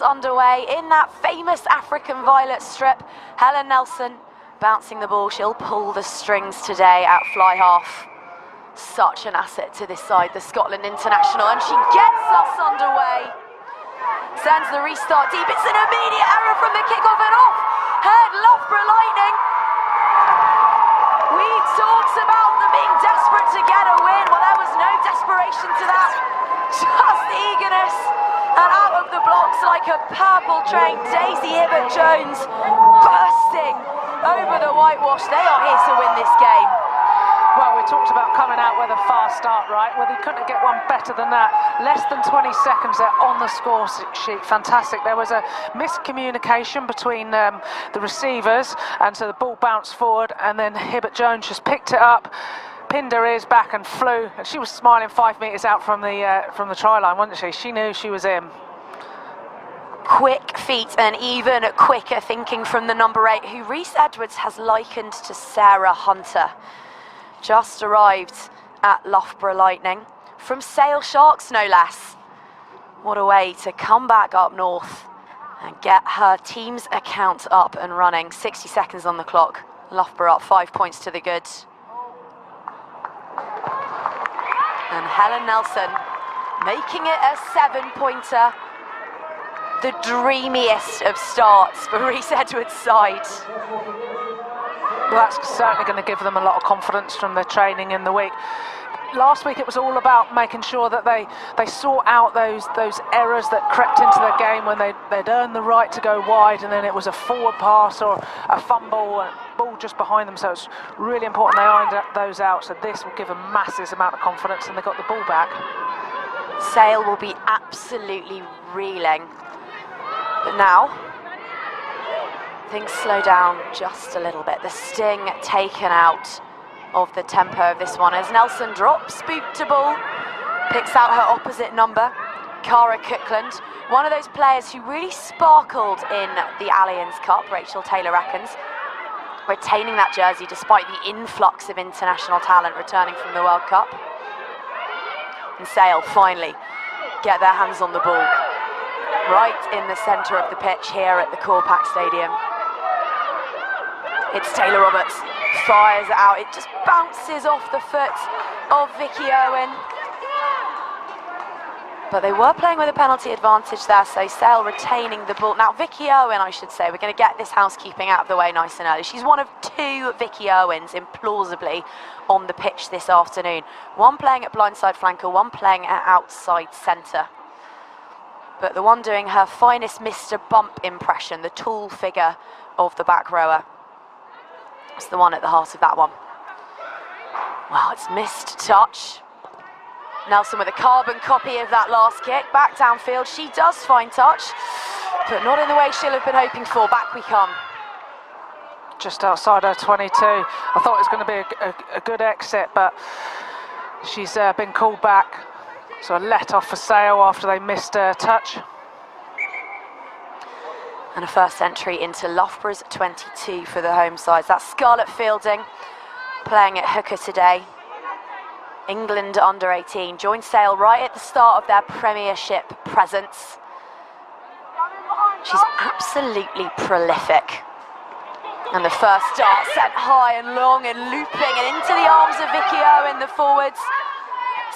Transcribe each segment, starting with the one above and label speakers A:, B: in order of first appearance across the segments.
A: Underway in that famous African violet strip. Helen Nelson bouncing the ball. She'll pull the strings today at fly half. Such an asset to this side, the Scotland international, and she gets us underway. Sends the restart deep. It's an immediate error from the kickoff and off. Head Loughborough Lightning. We talked about them being desperate to get a win. Well, there was no desperation to that. Just eagerness. And out of the blocks like a purple train, Daisy Hibbert-Jones bursting over the whitewash. They are here to win this game.
B: Well, we talked about coming out with a fast start, right? Well, they couldn't get one better than that. Less than 20 seconds there on the score sheet. Fantastic. There was a miscommunication between the receivers, and so the ball bounced forward, and then Hibbert-Jones just picked it up, pinned her ears back and flew, and she was smiling 5 metres out from the try line, wasn't she? She knew she was in.
A: Quick feet and even quicker thinking from the number 8, who Reese Edwards has likened to Sarah Hunter. Just arrived at Loughborough Lightning from Sale Sharks, no less. What a way to come back up north and get her team's account up and running. 60 seconds on the clock. Loughborough up 5 points to the good. And Helen Nelson making it a 7-pointer. The dreamiest of starts for Reese Edwards' side.
B: Well, that's certainly going to give them a lot of confidence from their training in the week. Last week it was all about making sure that they sort out those errors that crept into their game when they'd earned the right to go wide, and then it was a forward pass or a fumble and ball just behind them. So it's really important they ironed those out. So this will give them a massive amount of confidence, and they got the ball back.
A: Sale will be absolutely reeling. But now things slow down just a little bit. The sting taken out of the tempo of this one as Nelson drops boot to ball, picks out her opposite number, Cara Cookland, one of those players who really sparkled in the Allianz Cup, Rachel Taylor reckons, retaining that jersey despite the influx of international talent returning from the World Cup. And Sale finally get their hands on the ball right in the centre of the pitch here at the Corpac Stadium. It's Taylor Roberts, fires it out, it just bounces off the foot of Vicky Owen. But they were playing with a penalty advantage there, so Sale retaining the ball. Now Vicky Owen, I should say, we're going to get this housekeeping out of the way nice and early. She's one of 2 Vicky Owens, implausibly, on the pitch this afternoon. One playing at blindside flanker, one playing at outside centre. But the one doing her finest Mr. Bump impression, the tall figure of the back rower, it's the one at the heart of that one. Well, it's missed touch. Nelson with a carbon copy of that last kick. Back downfield, she does find touch, but not in the way she'll have been hoping for. Back we come.
B: Just outside her 22. I thought it was going to be a good exit, but she's been called back. So a let off for Sale after they missed a touch.
A: And a first entry into Loughborough's 22 for the home sides. That's Scarlett Fielding playing at hooker today. England under 18 joined Sale right at the start of their Premiership presence. She's absolutely prolific. And the first dart sent high and long and looping and into the arms of Vicky Owen, the forwards.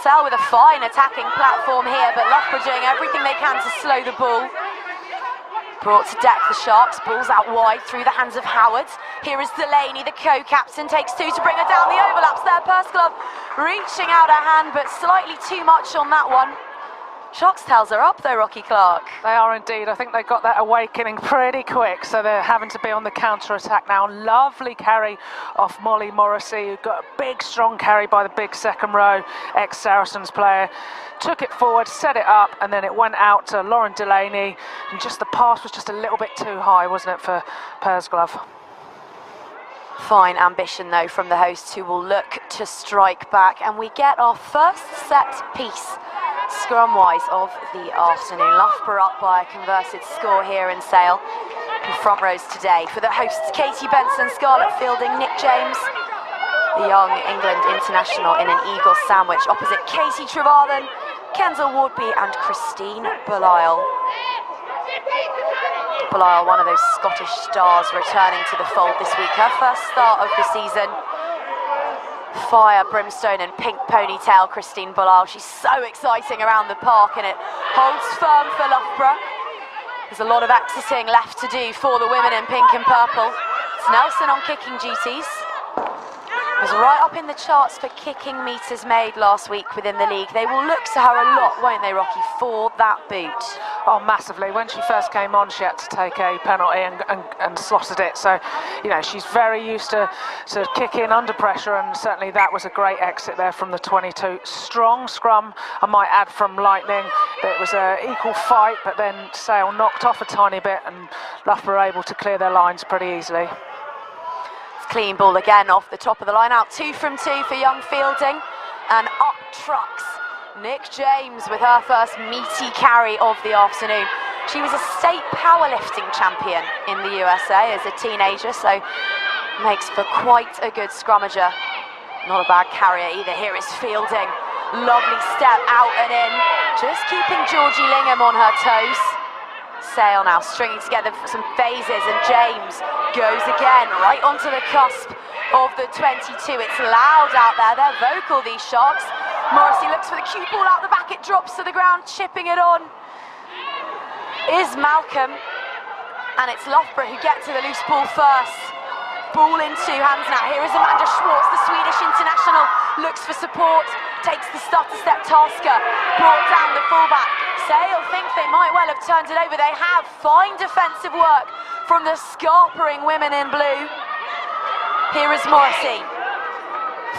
A: Sale with a fine attacking platform here, but Loughborough doing everything they can to slow the ball. Brought to deck the Sharks, balls out wide through the hands of Howard. Here is Delaney, the co-captain, takes 2 to bring her down. The overlaps there, Purseglove reaching out her hand, but slightly too much on that one. Sharks tails are up though, Rocky Clark.
B: They are indeed. I think they got that awakening pretty quick, so they're having to be on the counter-attack now. Lovely carry off Molly Morrissey, who got a big, strong carry by the big second row, ex-Saracens player. Took it forward, set it up, and then it went out to Lauren Delaney, and just the pass was just a little bit too high, wasn't it, for Purseglove?
A: Fine ambition though from the hosts, who will look to strike back, and we get our first set piece scrum-wise of the afternoon. Loughborough up by a converted score here in Sale. In front rows today for the hosts, Katie Benson, Scarlett Fielding, Nick James, the young England international in an eagle sandwich opposite Katie Trevathan, Kenzel Wardby and Christine Belisle. Belial, one of those Scottish stars, returning to the fold this week. Her first start of the season. Fire, brimstone and pink ponytail, Christine Belial. She's so exciting around the park, and it holds firm for Loughborough. There's a lot of exiting left to do for the women in pink and purple. It's Nelson on kicking duties. Was right up in the charts for kicking metres made last week within the league. They will look to her a lot, won't they, Rocky, for that boot?
B: Oh, massively. When she first came on, she had to take a penalty and slotted it. So, you know, she's very used to kicking under pressure, and certainly that was a great exit there from the 22. Strong scrum, I might add, from Lightning. It was an equal fight, but then Sale knocked off a tiny bit, and Loughborough were able to clear their lines pretty easily.
A: Clean ball again off the top of the line, out 2 from 2 for young Fielding, and up trucks Nick James with her first meaty carry of the afternoon. She was a state powerlifting champion in the USA as a teenager, so makes for quite a good scrummager. Not a bad carrier either. Here is Fielding, lovely step out and in, just keeping Georgie Lingham on her toes. Sale now stringing together some phases, and James goes again right onto the cusp of the 22. It's loud out there, they're vocal, these Sharks. Morrissey looks for the cue ball out the back, it drops to the ground, chipping it on is Malcolm, and it's Loughborough who get to the loose ball first. Ball in 2 hands now. Here is Amanda Schwartz, the Swedish international, looks for support, takes the stutter step tasker, brought down the fullback. Sale think they might well have turned it over. They have. Fine defensive work from the scarpering women in blue. Here is Morrissey,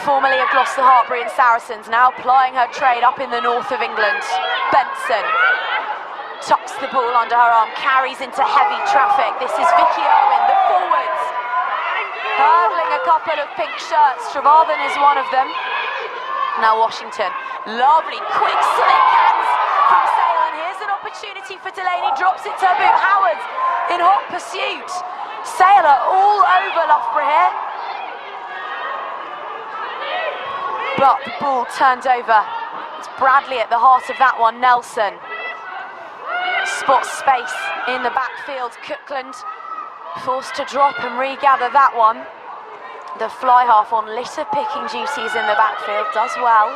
A: formerly of Gloucester Hartbury and Saracens, now plying her trade up in the north of England. Benson tucks the ball under her arm, carries into heavy traffic. This is Vicky Owen, the forwards, hurdling a couple of pink shirts. Trevathan is one of them. Now Washington, lovely quick slick hands from Sale, and here's an opportunity for Delaney, drops it to her boot. Howard in hot pursuit. Sale are all over Loughborough here, but the ball turned over. It's Bradley at the heart of that one. Nelson spots space in the backfield. Cookland forced to drop and regather that one. The fly half on litter picking duties in the backfield, does well.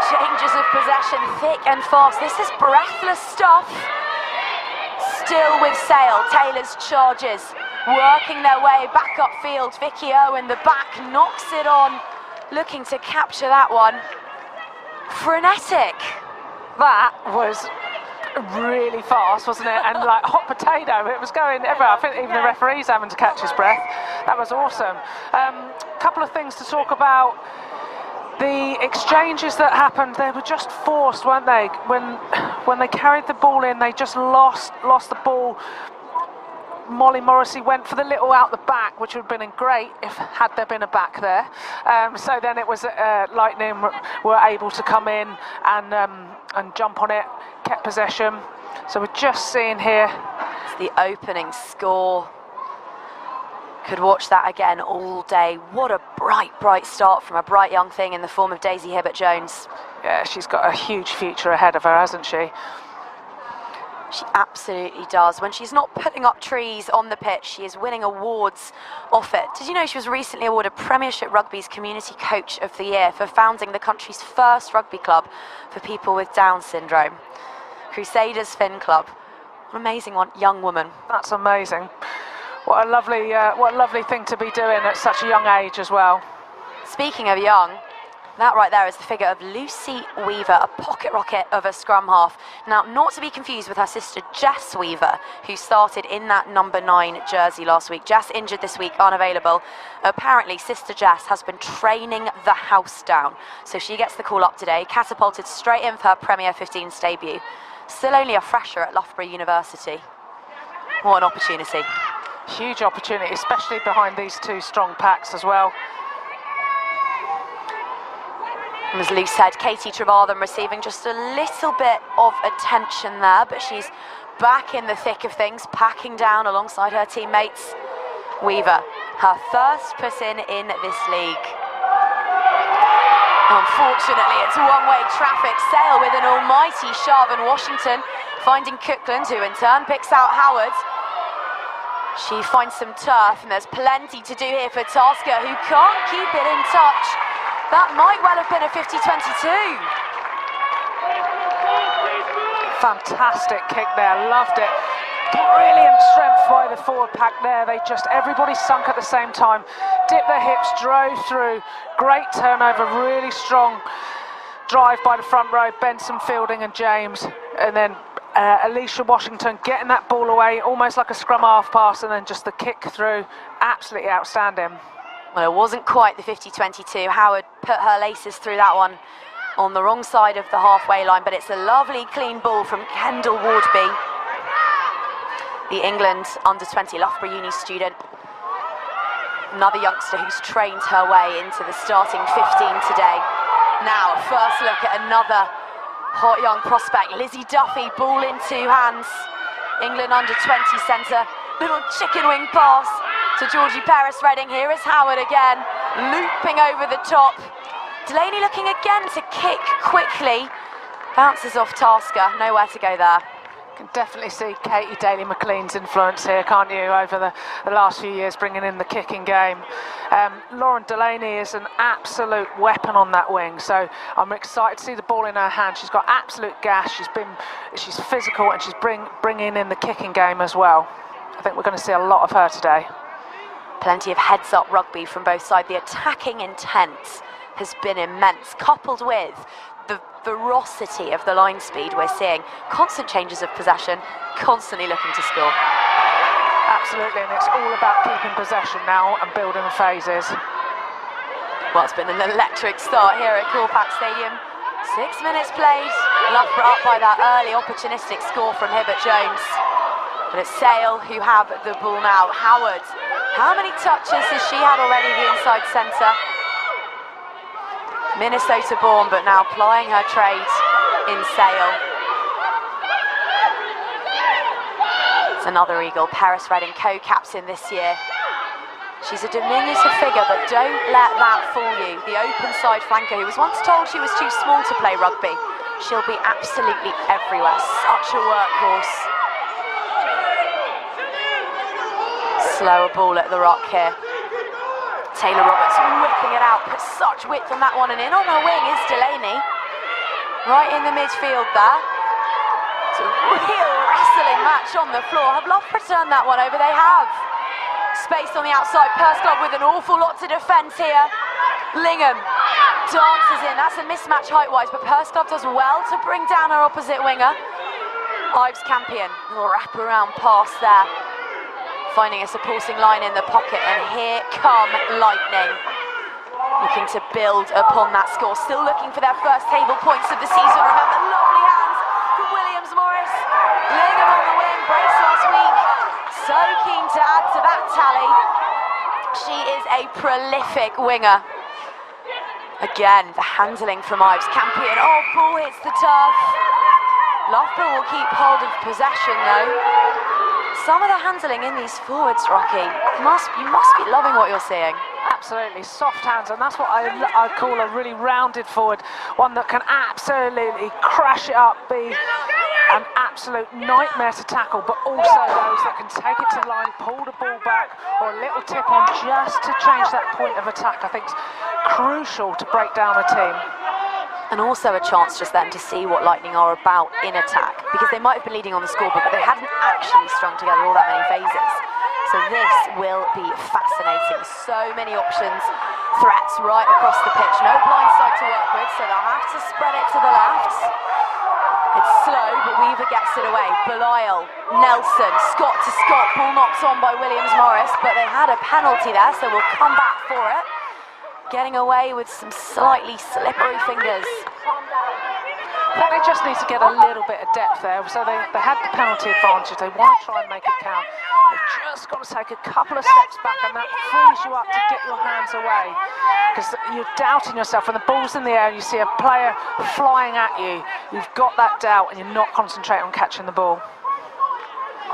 A: Changes of possession thick and fast. This is breathless stuff. Still with Sale. Taylor's charges working their way back upfield. Vicky Owen, the back, knocks it on, looking to capture that one. Frenetic.
B: That was really fast, wasn't it? And like hot potato, it was going everywhere. I think even the referee's having to catch his breath. That was awesome. Couple of things to talk about. The exchanges that happened, they were just forced, weren't they? When they carried the ball in, they just lost the ball. Molly Morrissey went for the little out the back, which would have been great if had there been a back there. So then it was Lightning were able to come in and jump on it, kept possession. So we're just seeing here.
A: It's the opening score. Could watch that again all day. What a bright start from a bright young thing in the form of Daisy Hibbert-Jones.
B: Yeah, she's got a huge future ahead of her, hasn't she?
A: She absolutely does. When she's not putting up trees on the pitch, she is winning awards off it. Did you know she was recently awarded Premiership Rugby's Community Coach of the Year for founding the country's first rugby club for people with Down syndrome? Crusaders Finn Club. What an amazing young woman.
B: That's amazing. What a lovely thing to be doing at such a young age as well.
A: Speaking of young, that right there is the figure of Lucy Weaver, a pocket rocket of a scrum half. Now, not to be confused with her sister Jess Weaver, who started in that number 9 jersey last week. Jess injured this week, unavailable. Apparently, sister Jess has been training the house down, so she gets the call up today, catapulted straight in for her Premier 15's debut. Still only a fresher at Loughborough University. What an opportunity.
B: Huge opportunity, especially behind these two strong packs as well.
A: It was loose head. Katie Trevathan receiving just a little bit of attention there, but she's back in the thick of things, packing down alongside her teammates. Weaver, her first put in this league. Unfortunately, it's one-way traffic. Sale with an almighty shove, and Washington finding Cookland, who in turn picks out Howard. She finds some turf, and there's plenty to do here for Tasker, who can't keep it in touch. That might well have been a 50-22.
B: Fantastic kick there, loved it. Brilliant strength by the forward pack there. Everybody sunk at the same time, dipped their hips, drove through. Great turnover, really strong drive by the front row, Benson, Fielding and James. And then Alicia Washington getting that ball away, almost like a scrum half pass, and then just the kick through. Absolutely outstanding.
A: Well, it wasn't quite the 50-22. Howard put her laces through that one on the wrong side of the halfway line, but it's a lovely clean ball from Kendall Wardby, the England under-20 Loughborough Uni student. Another youngster who's trained her way into the starting 15 today. Now, a first look at another hot young prospect, Lizzie Duffy, ball in two hands. England under-20 centre, little chicken wing pass to Georgie Paris-Redding. Here is Howard again, looping over the top. Delaney looking again to kick quickly. Bounces off Tasker, nowhere to go there.
B: Can definitely see Katie Daly-McLean's influence here, can't you, over the last few years, bringing in the kicking game. Lauren Delaney is an absolute weapon on that wing, so I'm excited to see the ball in her hand. She's got absolute gas, she's physical, and she's bringing in the kicking game as well. I think we're going to see a lot of her today.
A: Plenty of heads-up rugby from both sides. The attacking intent has been immense, coupled with the ferocity of the line speed we're seeing. Constant changes of possession, constantly looking to score.
B: Absolutely, and it's all about keeping possession now and building the phases.
A: Well, it's been an electric start here at Corpac Stadium. 6 minutes played, Loughborough up by that early opportunistic score from Hibbert Jones. But it's Sale who have the ball now. Howard, how many touches has she had already, the inside centre? Minnesota born, but now plying her trade in Sale. It's another Eagle, Paris-Redding, co-captain this year. She's a diminutive figure, but don't let that fool you. The open side flanker, who was once told she was too small to play rugby, she'll be absolutely everywhere. Such a workhorse. Slower ball at the rock here. Taylor Roberts whipping it out, put such width on that one, and in on her wing is Delaney. Right in the midfield there. It's a real wrestling match on the floor. Have Loughborough turned that one over? They have. Space on the outside, Perskov with an awful lot to defend here. Lingham dances in, that's a mismatch height-wise, but Perskov does well to bring down her opposite winger. Ives Campion, little wrap-around pass there. Finding a supporting line in the pocket, and here come Lightning. Looking to build upon that score, still looking for their first table points of the season. Remember, lovely hands from Williams-Morris. Lingham on the wing, brace last week. So keen to add to that tally. She is a prolific winger. Again, the handling from Ives Campion. Oh, ball hits the turf. Loughborough will keep hold of possession though. Some of the handling in these forwards, Rocky, you must be loving what you're seeing.
B: Absolutely, soft hands, and that's what I call a really rounded forward. One that can absolutely crash it up, be an absolute nightmare to tackle, but also those that can take it to the line, pull the ball back, or a little tip on just to change that point of attack. I think it's crucial to break down a team.
A: And also a chance just then to see what Lightning are about in attack, because they might have been leading on the scoreboard, but they hadn't actually strung together all that many phases. So this will be fascinating. So many options, threats right across the pitch. No blind side to work with, so they'll have to spread it to the left. It's slow, but Weaver gets it away. Belisle, Nelson, Scott to Scott, ball knocked on by Williams-Morris, but they had a penalty there, so we'll come back for it. Getting away with some slightly slippery fingers.
B: I think they just need to get a little bit of depth there. So they had the penalty advantage. They want to try and make it count. They've just got to take a couple of steps back, and that frees you up to get your hands away. Because you're doubting yourself. When the ball's in the air and you see a player flying at you, you've got that doubt and you're not concentrating on catching the ball.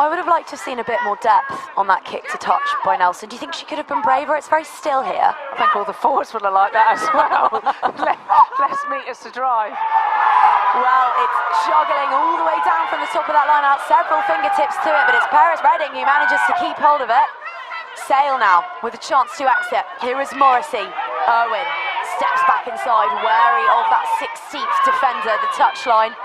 A: I would have liked to have seen a bit more depth on that kick to touch by Nelson. Do you think she could have been braver? It's very still here.
B: I think all the forwards would have liked that as well. Less metres to drive.
A: Well, it's juggling all the way down from the top of that line out, several fingertips to it, but it's Paris Redding who manages to keep hold of it. Sale now with a chance to exit. Here is Morrissey. Owen steps back inside, wary of that 16th defender, the touchline.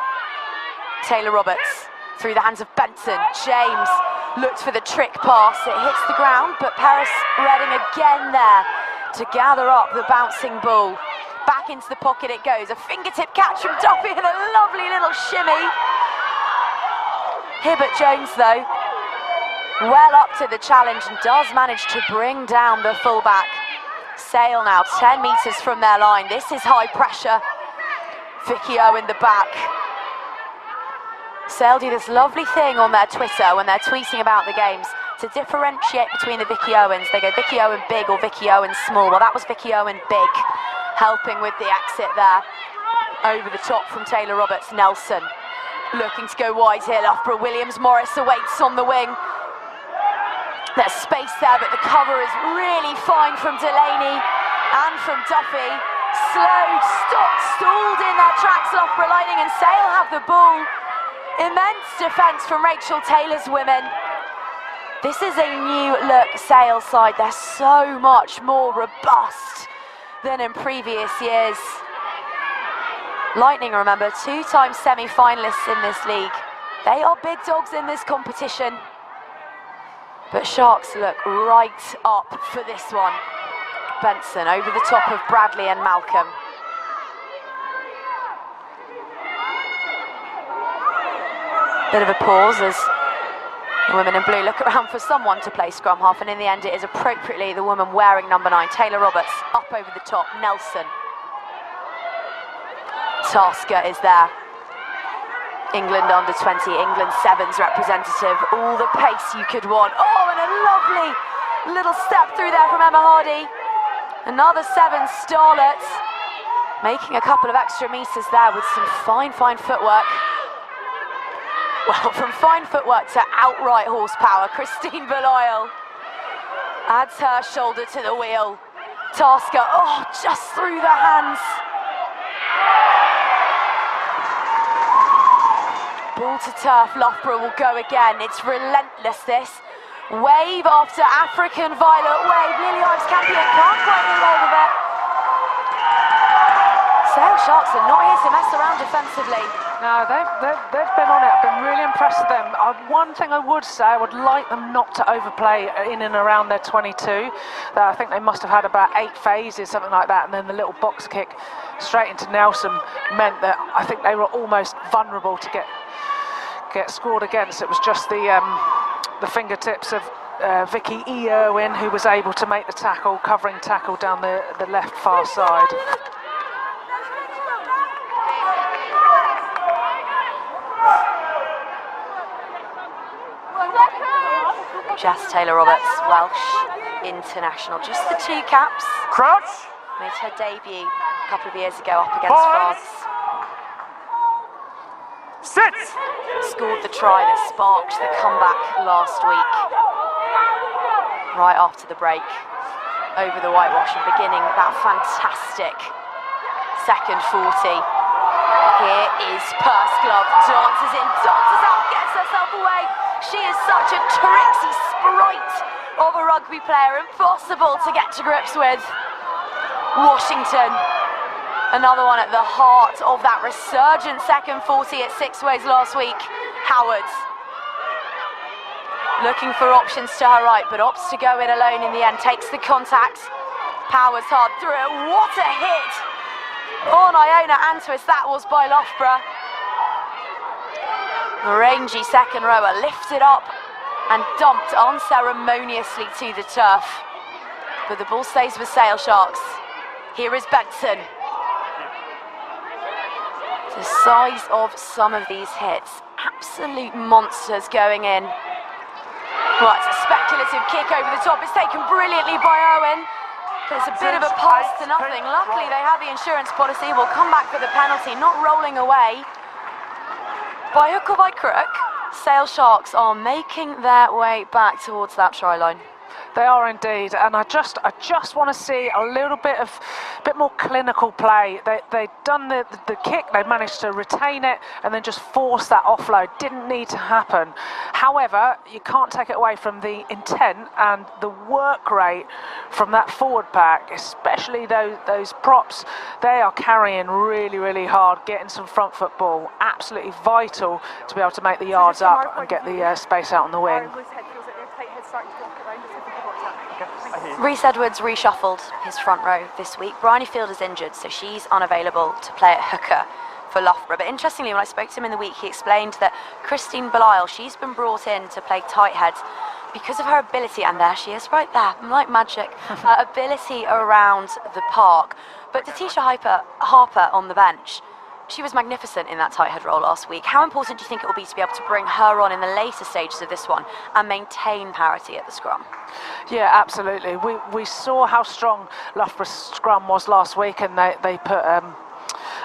A: Taylor Roberts through the hands of Benson. James looked for the trick pass. It hits the ground, but Paris Redding again there to gather up the bouncing ball. Back into the pocket it goes. A fingertip catch from Duffy and a lovely little shimmy. Hibbert Jones, though, well up to the challenge and does manage to bring down the fullback. Sale now 10 metres from their line. This is high pressure. Vicky Owen the back. Sale do this lovely thing on their Twitter when they're tweeting about the games to differentiate between the Vicky Owens. They go Vicky Owen big or Vicky Owen small. Well, that was Vicky Owen big, helping with the exit there. Over the top from Taylor Roberts. Nelson looking to go wide here. Loughborough. Williams Morris awaits on the wing. There's space there, but the cover is really fine from Delaney and from Duffy. Slowed, stopped, stalled in their tracks. Loughborough lining and Sale have the ball. Immense defence from Rachel Taylor's women. This is a new look Sale side. They're so much more robust than in previous years. Lightning, remember, 2-time semi-finalists in this league. They are big dogs in this competition. But Sharks look right up for this one. Benson over the top of Bradley and Malcolm. Bit of a pause as the women in blue look around for someone to play scrum half, and in the end it is appropriately the woman wearing number 9, Taylor Roberts, up over the top. Nelson. Tasker is there. England under 20, England sevens representative. All the pace you could want. Oh, and a lovely little step through there from Emma Hardy. Another sevens starlet, making a couple of extra metres there with some fine footwork. Well, from fine footwork to outright horsepower, Christine Beloyal adds her shoulder to the wheel. Tasker, oh, just through the hands. Ball to turf, Loughborough will go again. It's relentless, this. Wave after African violet wave. Lily Ives Campion can't quite move over there. Sale Sharks are not here to mess around defensively.
B: No, they've been on it. I've been really impressed with them. One thing I would say, I would like them not to overplay in and around their 22. I think they must have had about 8 phases, something like that, and then the little box kick straight into Nelson meant that I think they were almost vulnerable to get scored against. It was just the fingertips of Vicky E. Irwin who was able to make the tackle, covering tackle down the left far side.
A: Jess Taylor Roberts, Welsh international, just the 2 caps.
C: Crouch.
A: Made her debut a couple of years ago up against France.
C: Sit.
A: Scored the try that sparked the comeback last week. Right after the break, over the whitewash and beginning that fantastic second 40. Here is Purse Glove, dances in, dances out, gets herself away. She is such a tricksy sprite of a rugby player, impossible to get to grips with. Washington, another one at the heart of that resurgent second 40 at Six Ways last week. Howard, looking for options to her right, but opts to go in alone in the end, takes the contact. Powers hard through it, what a hit on Iona Antwis that was by Loughborough. The rangy second rower lifted up and dumped unceremoniously to the turf. But the ball stays with Sale Sharks. Here is Benson. The size of some of these hits, absolute monsters going in. Right, a speculative kick over the top. It's taken brilliantly by Owen. There's a bit of a pass to nothing. Luckily they have the insurance policy. Will come back for the penalty, not rolling away. By hook or by crook, Sale Sharks are making their way back towards that try line.
B: They are indeed, and I just want to see a little bit more clinical play. They'd done the kick, they managed to retain it and then just force that offload. Didn't need to happen. However, you can't take it away from the intent and the work rate from that forward pack, especially those props. They are carrying really hard, getting some front foot ball. Absolutely vital to be able to make the yards up and get the space out on the wing.
A: Rhys Edwards reshuffled his front row this week. Bryony Field is injured, so she's unavailable to play at hooker for Loughborough. But interestingly, when I spoke to him in the week, he explained that Christine Belisle, she's been brought in to play tight head because of her ability, and there she is right there, like magic, her ability around the park. But Tisha Harper on the bench, she was magnificent in that tight head role last week. How important do you think it will be to be able to bring her on in the later stages of this one and maintain parity at the scrum?
B: Yeah, absolutely. We saw how strong Loughborough's scrum was last week, and they put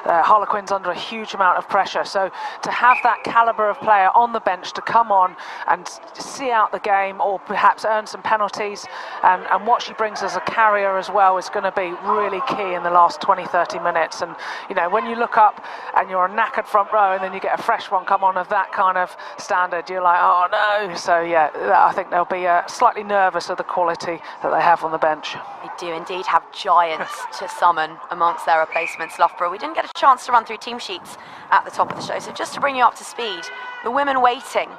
B: Harlequins under a huge amount of pressure. So to have that calibre of player on the bench to come on and see out the game, or perhaps earn some penalties, and what she brings as a carrier as well, is going to be really key in the last 20-30 minutes. And you know, when you look up and you're a knackered front row and then you get a fresh one come on of that kind of standard, you're like, oh no. So yeah, I think they'll be slightly nervous of the quality that they have on the bench.
A: They do indeed have giants to summon amongst their replacements, Loughborough. We didn't get a chance to run through team sheets at the top of the show, so just to bring you up to speed, the women waiting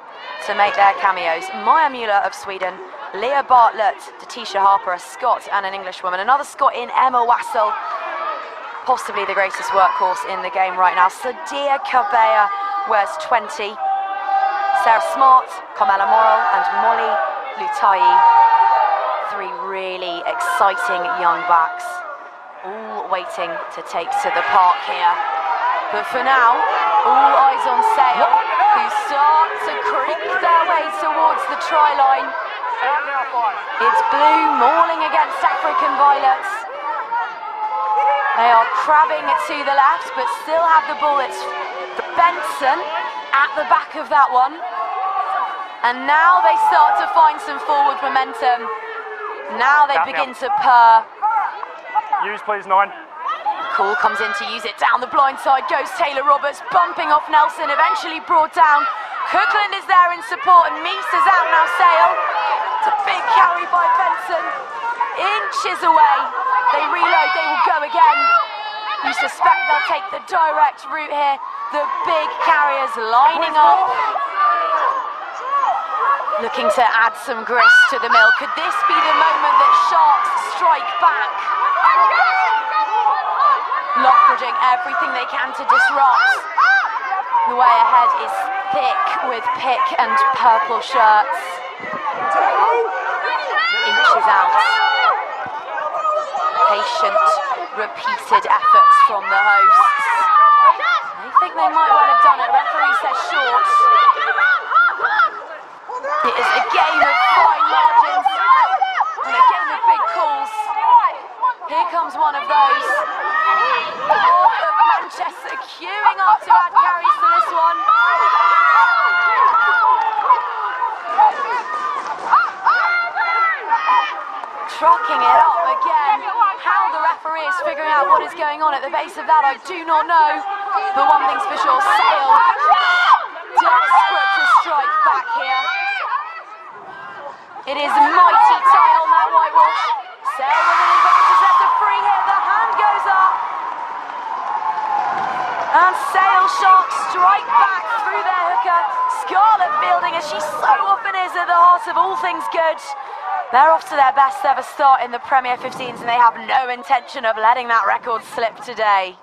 A: to make their cameos: Maya Mueller of Sweden, Leah Bartlett, Tisha Harper, a Scot and an English woman, another Scot in Emma Wassell, possibly the greatest workhorse in the game right now. Sadia Kabea wears 20, Sarah Smart, Carmela Morrill and Molly Lutai, three really exciting young backs, all waiting to take to the park here. But for now, all eyes on Sale, who start to creep their way towards the try line. It's blue mauling against African violets. They are crabbing to the left, but still have the ball. It's Benson at the back of that one. And now they start to find some forward momentum. Now they begin to purr.
C: Use, please, 9.
A: Call comes in to use it down the blind side, goes Taylor Roberts, bumping off Nelson, eventually brought down. Cookland is there in support, and Meese is out now. Sale. It's a big carry by Benson. Inches away. They reload, they will go again. You suspect they'll take the direct route here. The big carriers lining up, looking to add some grist to the mill. Could this be the moment that Sharks strike back? Loughborough doing everything they can to disrupt. The way ahead is thick with pick and purple shirts. Inches out. Patient, repeated efforts from the hosts. They think they might well have done it. Referee says short. It is a game of fine margins and a game of big calls. Here comes one of those. Half of Manchester queuing up to add carries to this one. Trucking it up again. How the referee is figuring out what is going on at the base of that, I do not know. But one thing's for sure, Sale desperate to strike back here. It is mighty tight on that whitewash. Sale with an advantage, that's a free hit, the hand goes up. And Sale Sharks strike back through their hooker. Scarlett Fielding, as she so often is at the heart of all things good. They're off to their best ever start in the Premier 15s, and they have no intention of letting that record slip today.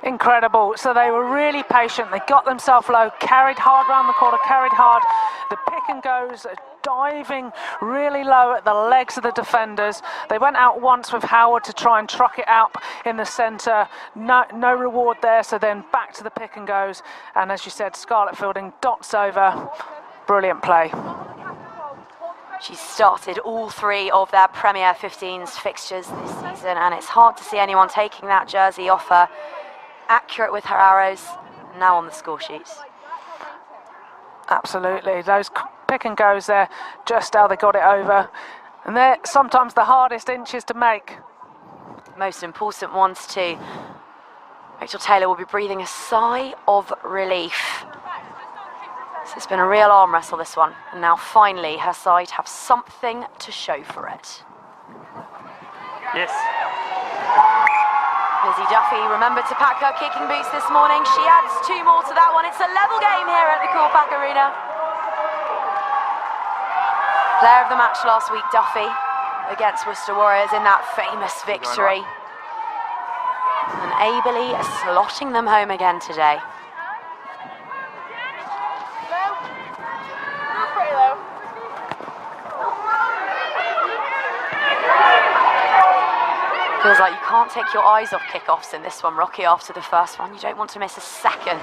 B: Incredible. So they were really patient. They got themselves low, carried hard round the corner, carried hard. The pick and goes, diving really low at the legs of the defenders. They went out once with Howard to try and truck it out in the centre. No reward there, so then back to the pick and goes. And as you said, Scarlett Fielding dots over. Brilliant play.
A: She's started all three of their Premier 15s fixtures this season, and it's hard to see anyone taking that jersey off her. Accurate with her arrows, now on the score sheets.
B: Absolutely. Absolutely. Those pick and goes there, just how they got it over. And they're sometimes the hardest inches to make.
A: Most important ones too. Rachel Taylor will be breathing a sigh of relief. So it's been a real arm wrestle, this one. And now finally her side have something to show for it.
C: Yes.
A: Lizzie Duffy remembered to pack her kicking boots this morning. She adds 2 more to that one. It's a level game here at the Coolpack Arena. Player of the match last week, Duffy, against Worcester Warriors in that famous victory. And ably slotting them home again today. Feels like you can't take your eyes off kickoffs in this one, Rocky, after the first one. You don't want to miss a second.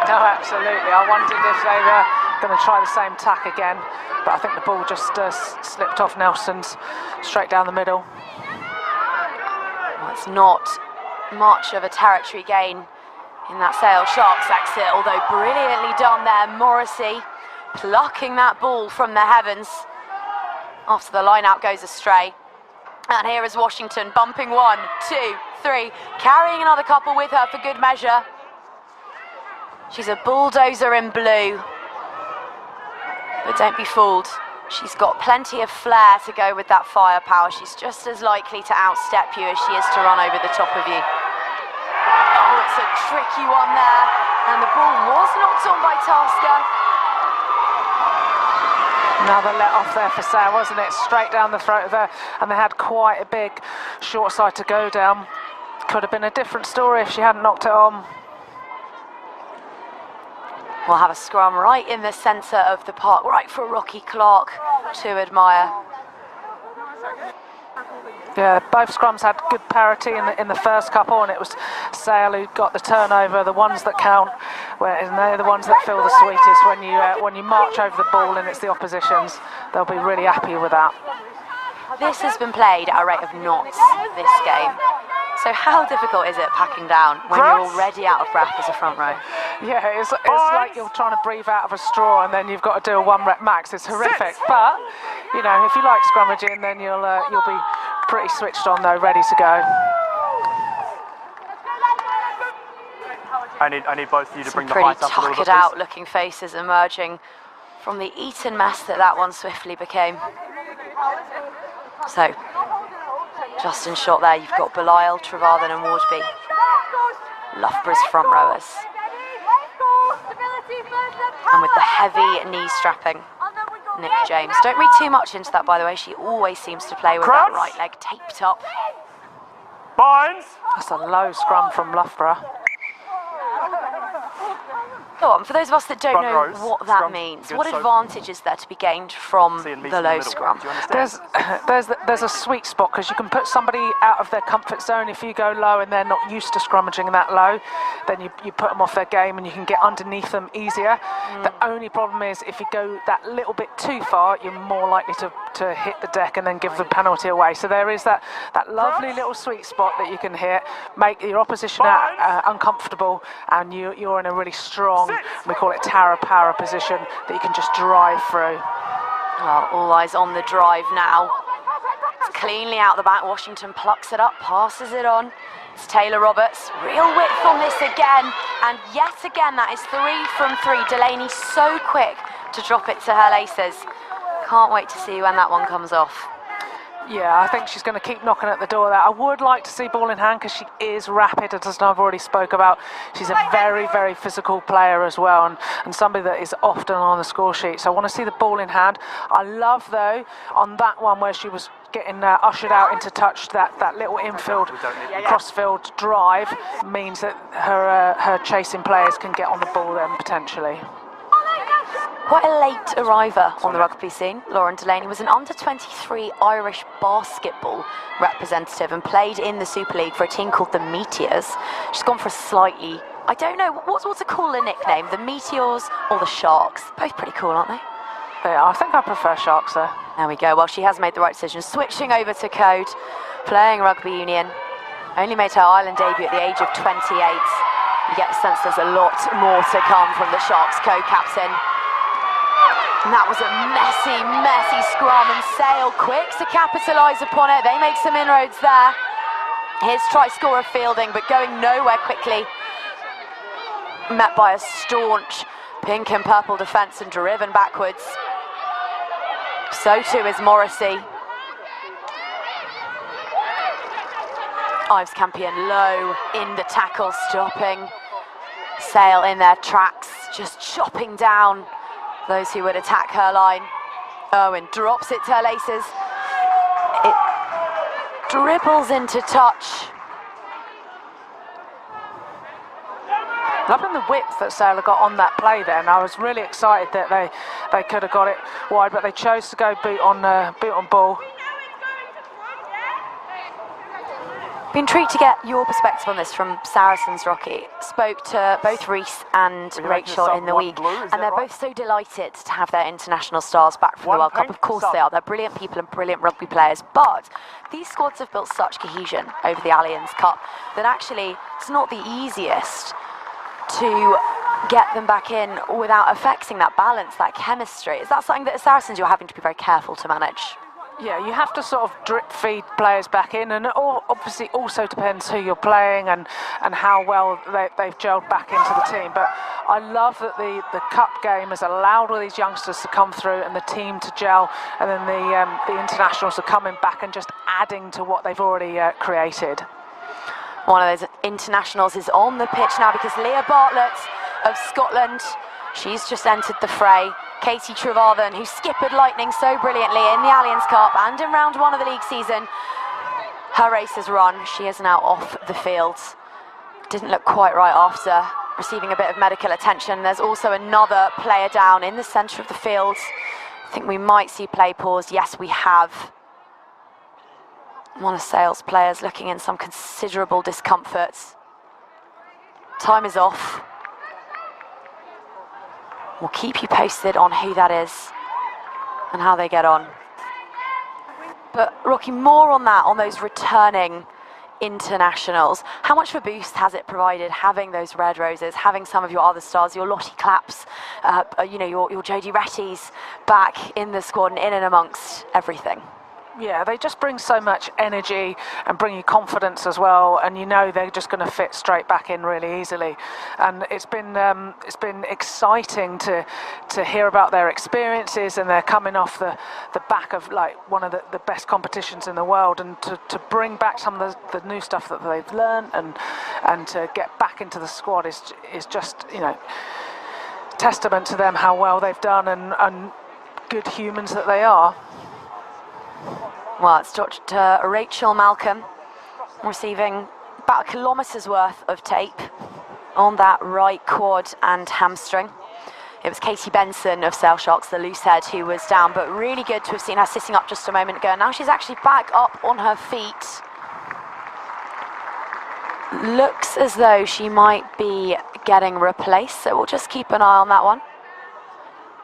B: No, absolutely. I wondered if they were going to try the same tack again, but I think the ball just slipped off Nelson's straight down the middle.
A: Well, it's not much of a territory gain in that Sale Sharks exit, although brilliantly done there. Morrissey plucking that ball from the heavens after the line out goes astray. And here is Washington bumping 1, 2, 3, carrying another couple with her for good measure. She's a bulldozer in blue. But don't be fooled. She's got plenty of flair to go with that firepower. She's just as likely to outstep you as she is to run over the top of you. Oh, it's a tricky one there. And the ball was knocked on by Tasker.
B: Another let off there for Sale, wasn't it? Straight down the throat of her, and they had quite a big short side to go down. Could have been a different story if she hadn't knocked it on.
A: We'll have a scrum right in the centre of the park, right for Rocky Clark to admire.
B: Yeah, both scrums had good parity in the first couple, and it was Sale who got the turnover. The ones that count, and they're the ones that feel the sweetest when you march over the ball and it's the opposition's. They'll be really happy with that.
A: This has been played at a rate of knots this game. So how difficult is it packing down when you're already out of breath as a front row?
B: Yeah, it's like you're trying to breathe out of a straw and then you've got to do a 1 rep max. It's horrific, but you know, if you like scrummaging, then you'll be pretty switched on though, ready to go.
C: I need both of you to bring the
A: Pretty
C: height up a little bit,
A: tuckered out looking faces emerging from the Eton mess that one swiftly became. So, just in shot there, you've got Belisle, Trevarthen and Wardby, Loughborough's front rowers. And with the heavy knee strapping, Nick James. Don't read too much into that, by the way. She always seems to play with that right leg taped up.
C: Binds.
B: That's a low scrum from Loughborough.
A: Go on, for those of us that don't know
C: rows,
A: what that
C: scrum,
A: means,
C: good,
A: what
C: so
A: advantage is there to be gained from the low scrum?
B: There's a sweet spot because you can put somebody out of their comfort zone. If you go low and they're not used to scrummaging that low, then you put them off their game and you can get underneath them easier. The only problem is if you go that little bit too far, you're more likely to hit the deck and then give the penalty away. So there is that lovely little sweet spot that you can hit, make your opposition uncomfortable, and you're in a really strong, we call it Tara Power position, that you can just drive through.
A: Well, all eyes on the drive now. It's cleanly out the back. Washington plucks it up, passes it on. It's Taylor Roberts. Real width on this again. And yet again, that is 3 from 3. Delaney so quick to drop it to her laces. Can't wait to see when that one comes off.
B: Yeah, I think she's going to keep knocking at the door there. I would like to see ball in hand because she is rapid, as I've already spoke about. She's a very, very physical player as well, and somebody that is often on the score sheet. So I want to see the ball in hand. I love, though, on that one where she was getting ushered out into touch, that little infield, crossfield drive means that her chasing players can get on the ball then, potentially.
A: Quite a late arriver on the rugby scene. Lauren Delaney was an under-23 Irish basketball representative and played in the Super League for a team called the Meteors. She's gone for a slightly, I don't know, what's a cooler nickname? The Meteors or the Sharks? Both pretty cool, aren't they?
B: Yeah, I think I prefer Sharks though.
A: There we go. Well, she has made the right decision. Switching over to Code, playing rugby union. Only made her Ireland debut at the age of 28. You get the sense there's a lot more to come from the Sharks co-captain. And that was a messy, messy scrum, and Sale quick to capitalise upon it. They make some inroads there. Here's try scorer Fielding, but going nowhere quickly. Met by a staunch pink and purple defence and driven backwards. So too is Morrissey. Ives Campion low in the tackle, stopping Sale in their tracks, just chopping down those who would attack her line. Owen drops it to her laces. It dribbles into touch.
B: Loving the width that Sale got on that play then. I was really excited that they could have got it wide, but they chose to go boot on ball.
A: Be intrigued to get your perspective on this from Saracens, Rocky. Spoke to both Reece and Rachel in the week, and they're both so delighted to have their international stars back from the World Cup. Of course they are. They're brilliant people and brilliant rugby players, but these squads have built such cohesion over the Allianz Cup that actually it's not the easiest to get them back in without affecting that balance, that chemistry. Is that something that as Saracens you're having to be very careful to manage?
B: Yeah, you have to sort of drip feed players back in, and it obviously also depends who you're playing and how well they've gelled back into the team. But I love that the cup game has allowed all these youngsters to come through and the team to gel, and then the internationals are coming back and just adding to what they've already created.
A: One of those internationals is on the pitch now because Leah Bartlett of Scotland, she's just entered the fray. Katie Trevathan, who skippered Lightning so brilliantly in the Allianz Cup and in round one of the league season. Her race has run. She is now off the field. Didn't look quite right after receiving a bit of medical attention. There's also another player down in the centre of the field. I think we might see play pause. Yes, we have. One of Sale's players looking in some considerable discomfort. Time is off. We'll keep you posted on who that is and how they get on. But Rocky, more on that, on those returning internationals. How much of a boost has it provided having those Red Roses, having some of your other stars, your Lottie Claps, you know, your Jodie Retties back in the squad and in and amongst everything?
B: Yeah, they just bring so much energy and bring you confidence as well, and you know they're just going to fit straight back in really easily. And it's been exciting to hear about their experiences, and they're coming off the back of like one of the best competitions in the world, and to bring back some of the new stuff that they've learned and to get back into the squad is just, you know, testament to them how well they've done and good humans that they are.
A: Well, it's Dr. Rachel Malcolm receiving about a kilometre's worth of tape on that right quad and hamstring. It was Katie Benson of Sale Sharks, the loose head, who was down, but really good to have seen her sitting up just a moment ago. Now she's actually back up on her feet. Looks as though she might be getting replaced, so we'll just keep an eye on that one.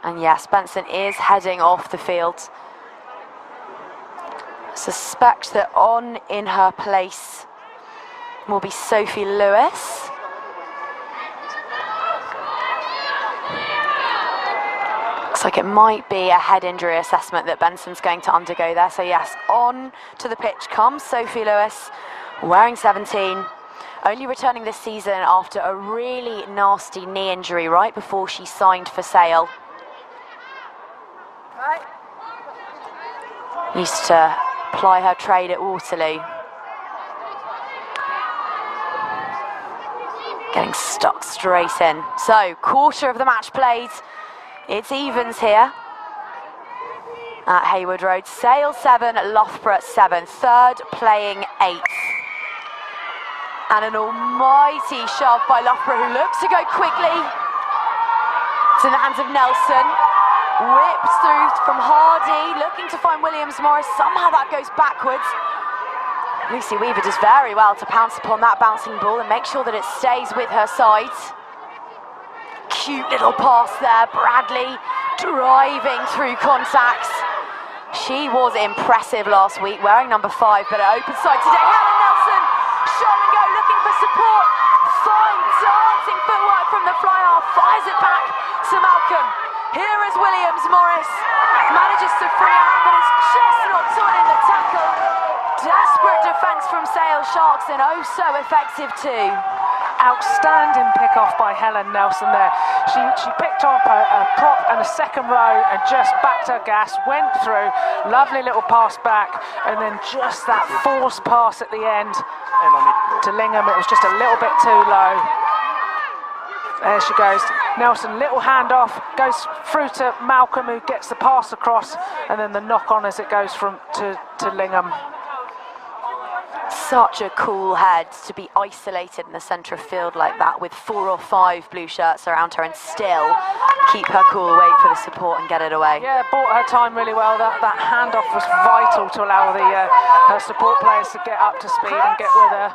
A: And yes, Benson is heading off the field. Suspect that on in her place will be Sophie Lewis. Looks like it might be a head injury assessment that Benson's going to undergo there. So yes, on to the pitch comes Sophie Lewis, wearing 17. Only returning this season after a really nasty knee injury right before she signed for Sale. Used to ply her trade at Waterloo. Getting stuck straight in. So, quarter of the match played. It's evens here at Hayward Road. Sale 7, Loughborough 7. Third playing 8th. And an almighty shove by Loughborough, who looks to go quickly. It's in the hands of Nelson. Whips through from Hardy, looking to find Williams Morris. Somehow that goes backwards. Lucy Weaver does very well to pounce upon that bouncing ball and make sure that it stays with her side. Cute little pass there. Bradley driving through contacts. She was impressive last week, wearing number 5, but at open side today. Helen Nelson, show and go, looking for support. Fine dancing footwork from the fly half, fires it back to Malcolm. Here is Williams. Morris manages to free out, but it's just not done in the tackle. Desperate defence from Sale Sharks, and oh so effective too.
B: Outstanding pick-off by Helen Nelson there. She picked up a prop and a second row and just backed her gas, went through, lovely little pass back, and then just that forced pass at the end to Lingham. It was just a little bit too low. There she goes. Nelson, little handoff, goes through to Malcolm, who gets the pass across, and then the knock-on as it goes to Lingham.
A: Such a cool head to be isolated in the centre of field like that with 4 or 5 blue shirts around her and still keep her cool, wait for the support and get it away.
B: Yeah, bought her time really well. That handoff was vital to allow her support players to get up to speed and get with her.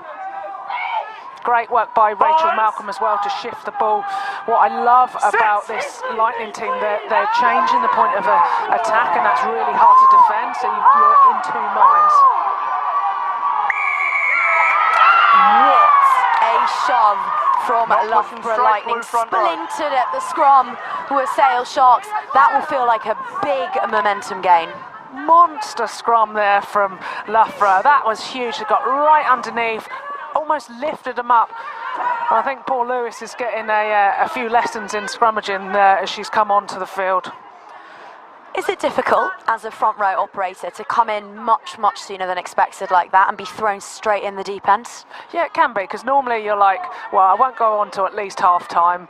B: Great work by Rachel Malcolm as well to shift the ball. What I love about this Lightning team, they're changing the point of attack, and that's really hard to defend, so you're in 2 minds.
A: What a shove from Loughborough Lightning, splintered at the scrum with Sale Sharks. That will feel like a big momentum gain.
B: Monster scrum there from Loughborough. That was huge. They got right underneath, almost lifted them up. I think Paul Lewis is getting a few lessons in scrummaging as she's come onto the field.
A: Is it difficult as a front row operator to come in much sooner than expected like that and be thrown straight in the deep end?
B: Yeah, it can be, because normally you're like, well, I won't go on to at least half time,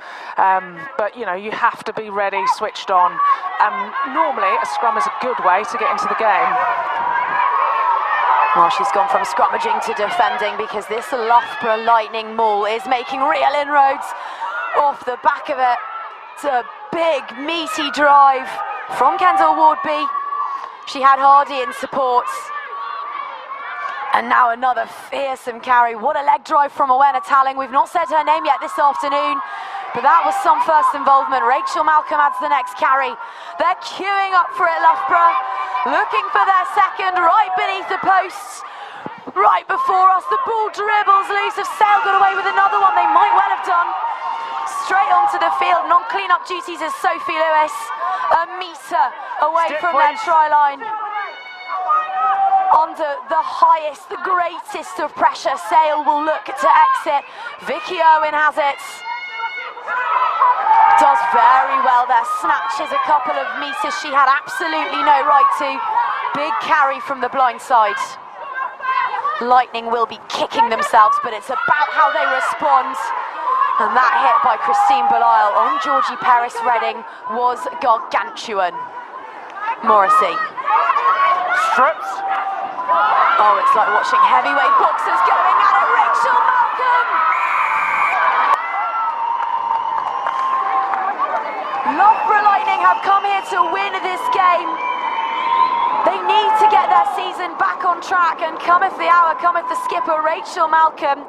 B: but you know, you have to be ready, switched on, and normally a scrum is a good way to get into the game.
A: Well, she's gone from scrummaging to defending, because this Loughborough Lightning maul is making real inroads off the back of it. It's a big, meaty drive from Kendall Wardby. She had Hardy in support. And now another fearsome carry. What a leg drive from Owenna Talling. We've not said her name yet this afternoon, but that was some first involvement. Rachel Malcolm adds the next carry. They're queuing up for it, Loughborough, looking for their second right beneath the posts. Right before us, the ball dribbles loose. If Sale got away with another one, they might well have done. Straight onto the field, non-clean-up duties is Sophie Lewis, a metre away from their try line. Under the highest, the greatest of pressure, Sale will look to exit. Vicky Owen has it. Does very well there, snatches a couple of metres she had absolutely no right to. Big carry from the blind side. Lightning will be kicking themselves, but it's about how they respond. And that hit by Christine Belisle on Georgie Paris-Redding was gargantuan. Morrissey.
C: Strips.
A: Oh, it's like watching heavyweight boxers going at it. Rachel Malcolm! Loughborough Lightning have come here to win this game. They need to get their season back on track, and cometh the hour, cometh the skipper, Rachel Malcolm.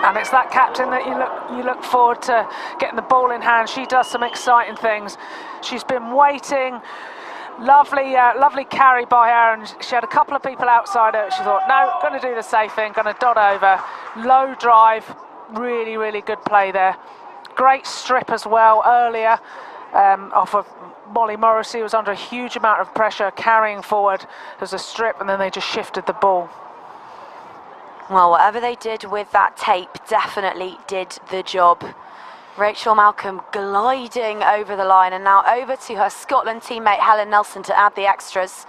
B: And it's that captain that you look forward to getting the ball in hand. She does some exciting things. She's been waiting. Lovely carry by her, and she had a couple of people outside her. She thought, no, going to do the safe thing, going to dot over. Low drive, really good play there. Great strip as well earlier off of Molly Morrissey, who was under a huge amount of pressure, carrying forward. There's a strip, and then they just shifted the ball.
A: Well, whatever they did with that tape definitely did the job. Rachel Malcolm gliding over the line, and now over to her Scotland teammate Helen Nelson to add the extras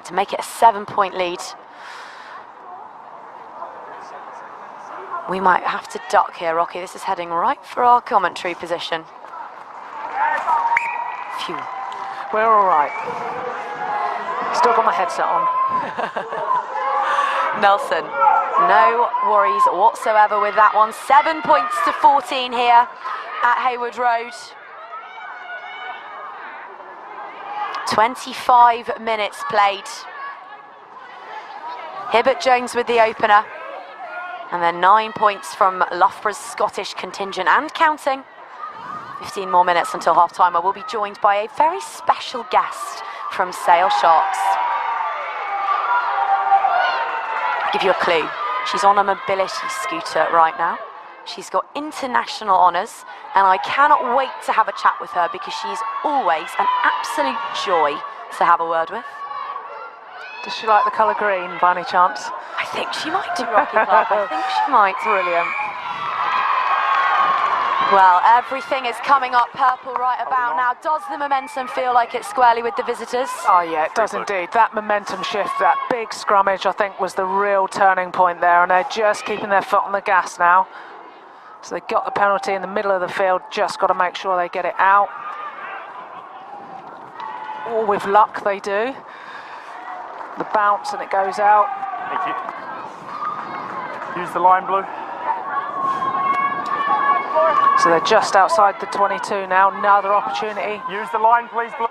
A: to make it a 7-point lead. We might have to duck here, Rocky. This is heading right for our commentary position. Phew.
B: We're all right. Still got my headset on.
A: Nelson, no worries whatsoever with that one. 7 points to 14 here at Hayward Road. 25 minutes played. Hibbert Jones with the opener. And then 9 points from Loughborough's Scottish contingent and counting. 15 more minutes until half-time, where we'll be joined by a very special guest from Sale Sharks. Give you a clue. She's on a mobility scooter right now. She's got international honours, and I cannot wait to have a chat with her because she's always an absolute joy to have a word with.
B: Does she like the colour green by any chance?
A: I think she might do, Rocky Clark. I think she might.
B: Brilliant.
A: Well, everything is coming up purple right about now. Does the momentum feel like it's squarely with the visitors?
B: Oh yeah, it does indeed. That momentum shift, that big scrummage, I think was the real turning point there, and they're just keeping their foot on the gas now. So they got the penalty in the middle of the field, just got to make sure they get it out. Or with luck they do. The bounce and it goes out.
C: Thank you. Use the line, Blue.
B: So they're just outside the 22 now, another opportunity.
C: Use the line, please, Blue.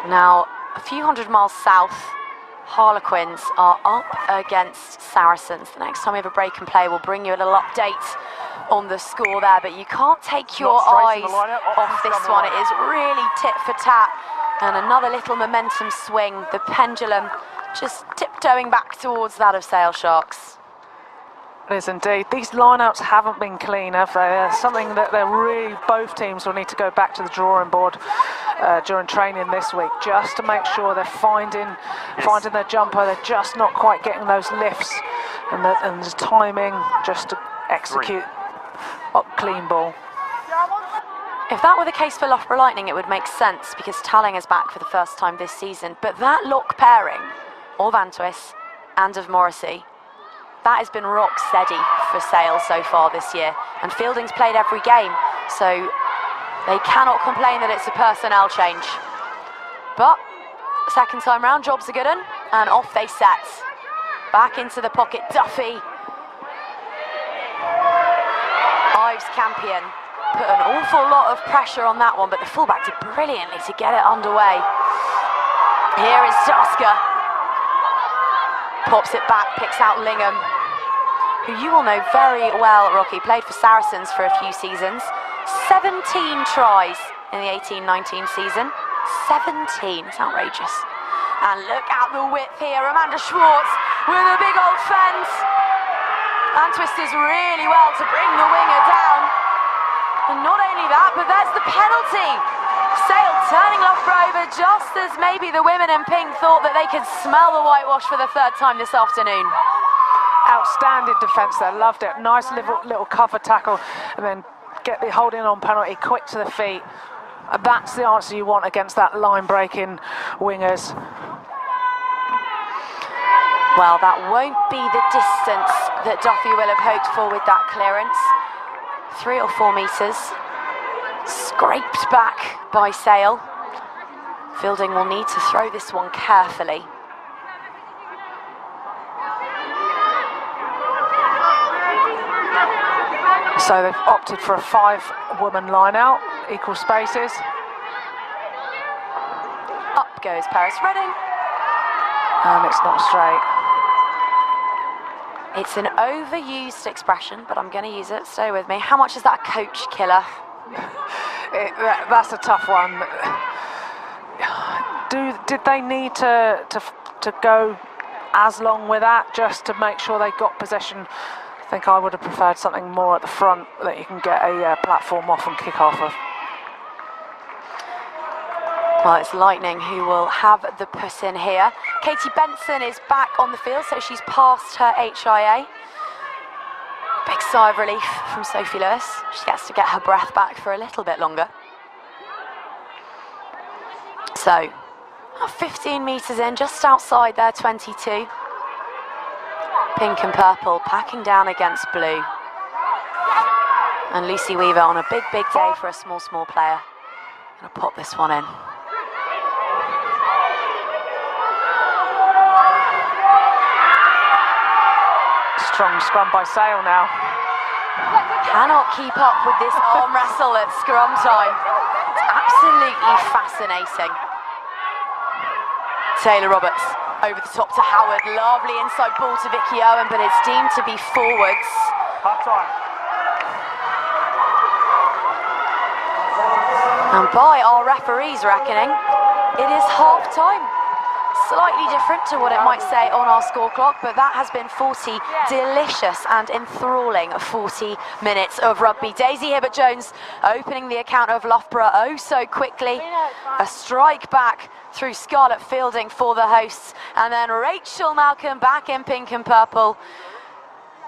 A: Now, a few hundred miles south, Harlequins are up against Saracens. The next time we have a break and play, we'll bring you a little update on the score there, but you can't take your eyes off this one. It is really tit for tat, and another little momentum swing. The pendulum just tiptoeing back towards that of Sale Sharks.
B: It is indeed. These lineouts haven't been clean, have they? Something that they're really, both teams will need to go back to the drawing board during training this week, just to make sure they're finding their jumper. They're just not quite getting those lifts and the timing just to execute a clean ball.
A: If that were the case for Loughborough Lightning, it would make sense because Talling is back for the first time this season. But that lock pairing of Antwis and of Morrissey, that has been rock steady for Sale so far this year, and Fielding's played every game, so they cannot complain that it's a personnel change. But second time round, job's a good one, and off they set. Back into the pocket, Duffy. Ives Campion put an awful lot of pressure on that one, but the fullback did brilliantly to get it underway. Here is Dusker. Pops it back, picks out Lingham, who you will know very well, Rocky, played for Saracens for a few seasons. 17 tries in the 18-19 season. 17, it's outrageous. And look at the width here, Amanda Schwartz with a big old fence. And twisters really well to bring the winger down. And not only that, but there's the penalty. Sale turning Loughborough over just as maybe the women in pink thought that they could smell the whitewash for the third time this afternoon.
B: Outstanding defence there, loved it. Nice little cover tackle, and then get the holding on penalty quick to the feet. And that's the answer you want against that line-breaking wingers.
A: Well, that won't be the distance that Duffy will have hoped for with that clearance. 3 or 4 metres. Scraped back by Sale. Fielding will need to throw this one carefully.
B: So they've opted for a 5-woman line-out, equal spaces.
A: Up goes Paris Redding.
B: And it's not straight.
A: It's an overused expression, but I'm going to use it. Stay with me. How much is that a coach killer?
B: That's a tough one. Did they need to go as long with that just to make sure they got possession? I think I would have preferred something more at the front that you can get a platform off and kick off of.
A: Well, it's Lightning who will have the put in here. Katie Benson is back on the field, so she's passed her HIA. Big sigh of relief from Sophie Lewis. She gets to get her breath back for a little bit longer. So, 15 metres in, just outside their 22. Pink and purple packing down against blue. And Lucy Weaver on a big day for a small player. Gonna pop this one in.
B: Strong scrum by Sale now.
A: Cannot keep up with this arm wrestle at scrum time. It's absolutely fascinating. Taylor Roberts over the top to Howard. Lovely inside ball to Vicky Owen, but it's deemed to be forwards.
C: Half time.
A: And by our referees' reckoning, it is half time. Slightly different to what it might say on our score clock, but that has been 40 delicious and enthralling 40 minutes of rugby. Daisy Hibbert-Jones opening the account of Loughborough oh so quickly. A strike back through Scarlett Fielding for the hosts, and then Rachel Malcolm back in pink and purple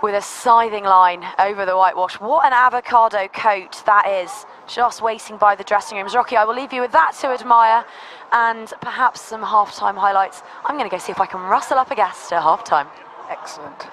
A: with a scything line over the whitewash. What an avocado coat that is, just waiting by the dressing rooms. Rocky, I will leave you with that to admire and perhaps some halftime highlights. I'm going to go see if I can rustle up a guest at halftime.
B: Excellent.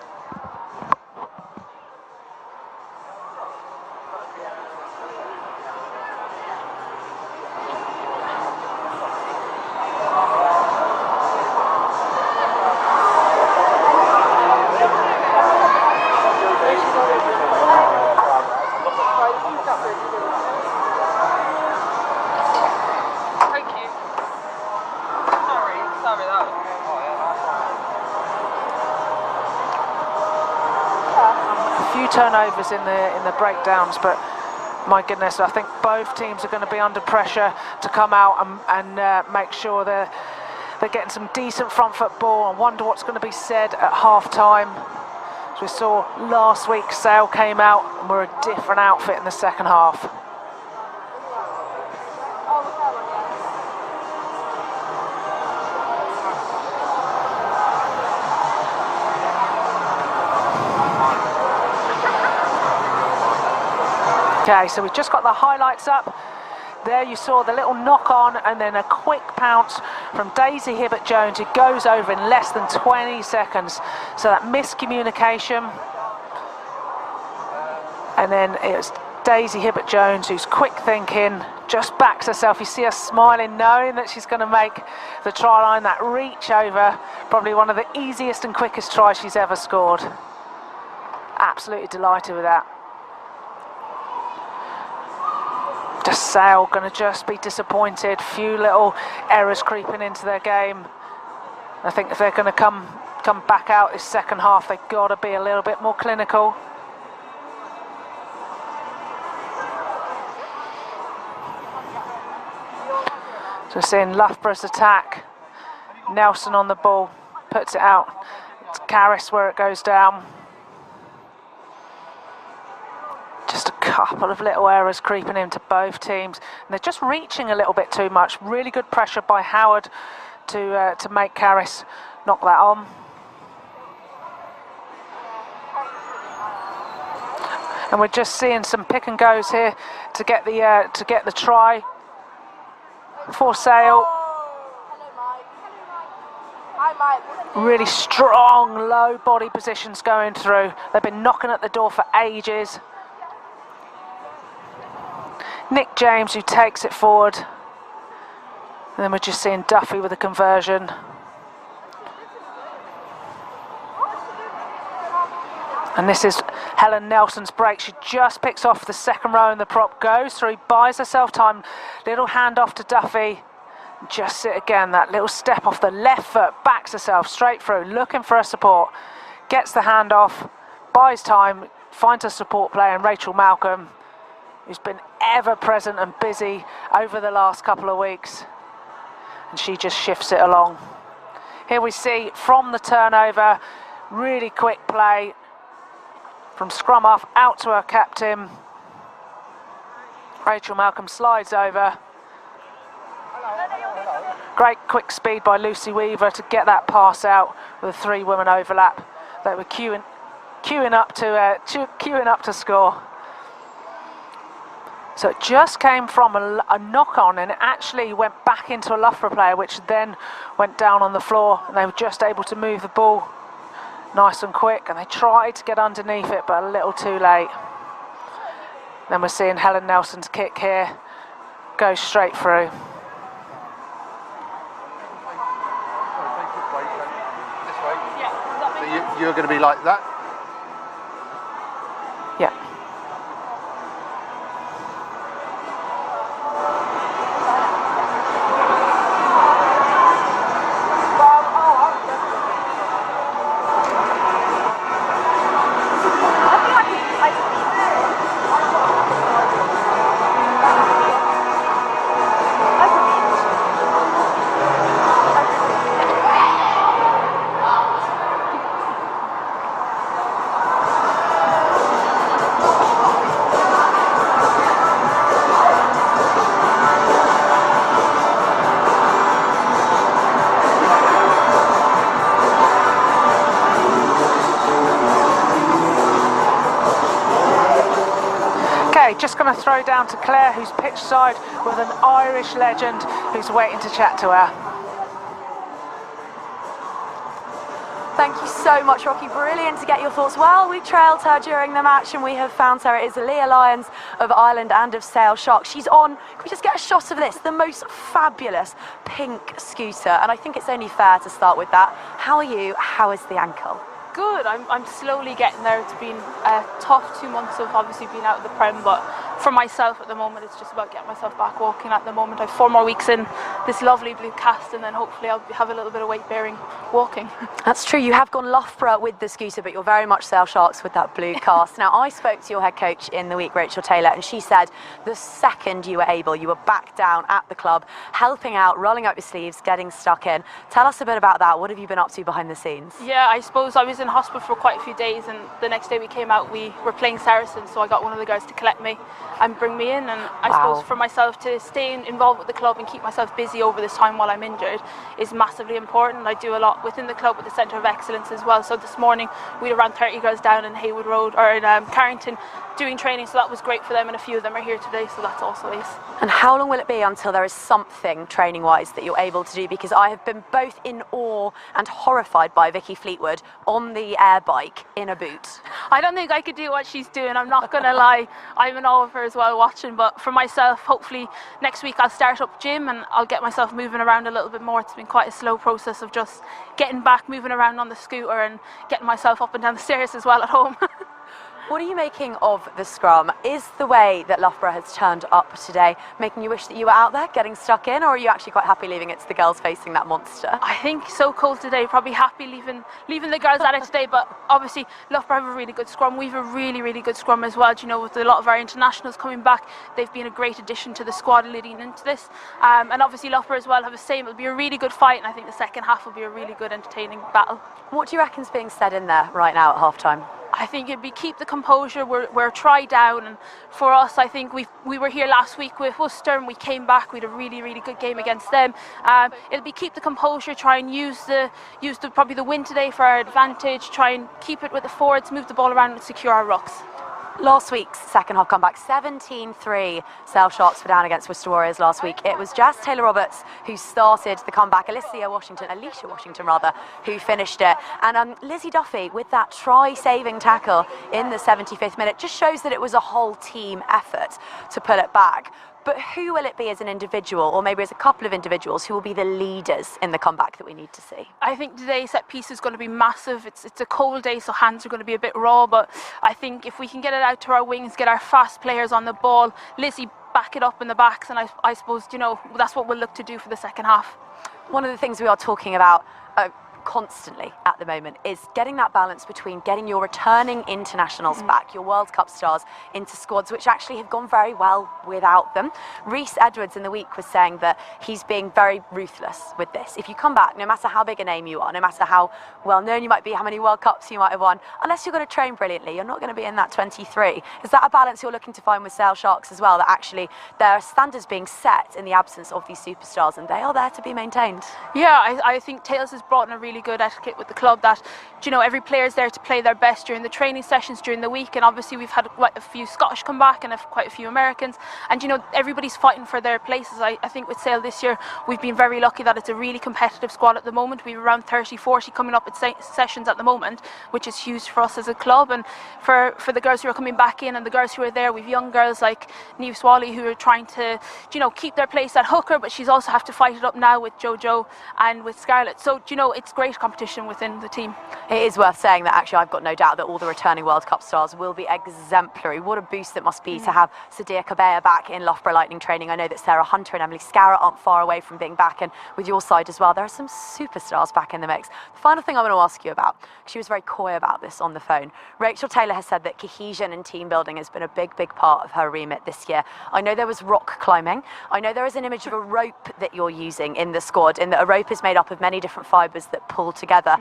B: Turnovers in the breakdowns, but my goodness, I think both teams are going to be under pressure to come out and make sure they're getting some decent front foot ball. I wonder what's going to be said at half time. As we saw last week, Sale came out and were a different outfit in the second half. Okay, so we've just got the highlights up. There you saw the little knock on and then a quick pounce from Daisy Hibbert-Jones, who goes over in less than 20 seconds. So that miscommunication. And then it's Daisy Hibbert-Jones who's quick thinking, just backs herself. You see her smiling, knowing that she's going to make the try line. That reach over, probably one of the easiest and quickest tries she's ever scored. Absolutely delighted with that. Just Sale going to just be disappointed. Few little errors creeping into their game. I think if they're going to come back out this second half, they've got to be a little bit more clinical. So we're seeing Loughborough's attack. Nelson on the ball, puts it out. It's Caris where it goes down. Just a couple of little errors creeping into both teams, and they're just reaching a little bit too much. Really good pressure by Howard to make Caris knock that on. And we're just seeing some pick and goes here to get the try for Sale. Really strong low body positions going through. They've been knocking at the door for ages. Nick James who takes it forward, and then we're just seeing Duffy with a conversion. And this is Helen Nelson's break. She just picks off the second row in the prop, goes through, buys herself time, little hand off to Duffy. Just sit again, that little step off the left foot, backs herself straight through, looking for a support, gets the hand off, buys time, finds a support player in Rachel Malcolm, who's been ever present and busy over the last couple of weeks, and she just shifts it along. Here we see from the turnover, really quick play from scrum off out to her captain. Rachel Malcolm slides over. Great quick speed by Lucy Weaver to get that pass out with a three-woman overlap. They were queuing up to score. So it just came from a knock-on, and it actually went back into a Loughborough player, which then went down on the floor, and they were just able to move the ball nice and quick, and they tried to get underneath it, but a little too late. Then we're seeing Helen Nelson's kick here, go straight through.
D: So you're going to be like that?
B: Yeah. Okay, just going to throw down to Claire, who's pitch side with an Irish legend who's waiting to chat to her.
A: Thank you so much, Rocky. Brilliant to get your thoughts. Well, we trailed her during the match and we have found her. It is Leah Lyons of Ireland and of Sale Sharks. She's on, can we just get a shot of this? The most fabulous pink scooter. And I think it's only fair to start with that. How are you? How is the ankle?
D: Good. I'm slowly getting there. It's been a tough 2 months of obviously being out of the Prem, but for myself at the moment it's just about getting myself back walking at the moment. I have 4 more weeks in this lovely blue cast and then hopefully I'll have a little bit of weight bearing walking.
A: That's true. You have gone Loughborough with the scooter, but you're very much Sale Sharks with that blue cast. Now, I spoke to your head coach in the week, Rachel Taylor, and she said the second you were able, you were back down at the club, helping out, rolling up your sleeves, getting stuck in. Tell us a bit about that. What have you been up to behind the scenes?
D: Yeah, I suppose I was in hospital for quite a few days and the next day we came out, we were playing Saracens, so I got one of the girls to collect me and bring me in, and I suppose for myself to stay involved with the club and keep myself busy over this time while I'm injured is massively important. I do a lot within the club with the Centre of Excellence as well, so this morning we had around 30 girls down in Haywood Road or in Carrington doing training, so that was great for them, and a few of them are here today, so that's also ace.
A: And how long will it be until there is something training-wise that you're able to do? Because I have been both in awe and horrified by Vicky Fleetwood on the air bike in a boot.
D: I don't think I could do what she's doing, I'm not going to lie. I'm in awe of her as well watching, but for myself, hopefully next week I'll start up gym and I'll get myself moving around a little bit more. It's been quite a slow process of just getting back, moving around on the scooter and getting myself up and down the stairs as well at home.
A: What are you making of the scrum? Is the way that Loughborough has turned up today making you wish that you were out there getting stuck in, or are you actually quite happy leaving it to the girls facing that monster?
D: I think so cold today, probably happy leaving the girls at it today, but obviously Loughborough have a really good scrum. We've a really good scrum as well. You know, with a lot of our internationals coming back, they've been a great addition to the squad leading into this. And obviously Loughborough as well have the same. It'll be a really good fight, and I think the second half will be a really good entertaining battle.
A: What do you reckon's being said in there right now at half time?
D: I think it'd be keep the composure. We're try down, and for us, I think we were here last week with Worcester and we came back. We had a really good game against them. It'll be keep the composure, try and use probably the win today for our advantage. Try and keep it with the forwards, move the ball around and secure our rucks.
A: Last week's second half comeback, 17-3 Sale Sharks were down against Worcester Warriors last week. It was Jazz Taylor-Roberts who started the comeback, Alicia Washington, who finished it. And Lizzie Duffy with that try-saving tackle in the 75th minute just shows that it was a whole team effort to pull it back. But who will it be as an individual, or maybe as a couple of individuals, who will be the leaders in the comeback that we need to see?
D: I think today's set piece is going to be massive. It's a cold day, so hands are going to be a bit raw, but I think if we can get it out to our wings, get our fast players on the ball, Lizzie back it up in the backs, and I suppose, you know, that's what we'll look to do for the second half.
A: One of the things we are talking about constantly at the moment is getting that balance between getting your returning internationals back, your World Cup stars, into squads which actually have gone very well without them. Rhys Edwards in the week was saying that he's being very ruthless with this. If you come back, no matter how big a name you are, no matter how well known you might be, how many World Cups you might have won, unless you're going to train brilliantly, you're not going to be in that 23. Is that a balance you're looking to find with Sale Sharks as well, that actually there are standards being set in the absence of these superstars and they are there to be maintained?
D: Yeah, I think Tails has brought in a really good etiquette with the club that, you know, every player's there to play their best during the training sessions during the week, and obviously we've had quite a few Scottish come back and quite a few Americans, and you know, everybody's fighting for their places. I think with Sale this year we've been very lucky that it's a really competitive squad at the moment. We've around 30-40 coming up at sessions at the moment, which is huge for us as a club, and for the girls who are coming back in and the girls who are there, we've young girls like Niamh Swally who are trying to, you know, keep their place at hooker, but she's also have to fight it up now with Jojo and with Scarlett. So, you know, it's great competition within the team.
A: It is worth saying that actually I've got no doubt that all the returning World Cup stars will be exemplary. What a boost it must be to have Sadia Kabea back in Loughborough Lightning training. I know that Sarah Hunter and Emily Scarrett aren't far away from being back, and with your side as well, there are some superstars back in the mix. The final thing I want to ask you about, she was very coy about this on the phone. Rachel Taylor has said that cohesion and team building has been a big part of her remit this year. I know there was rock climbing. I know there is an image of a rope that you're using in the squad, in that a rope is made up of many different fibres that pull together.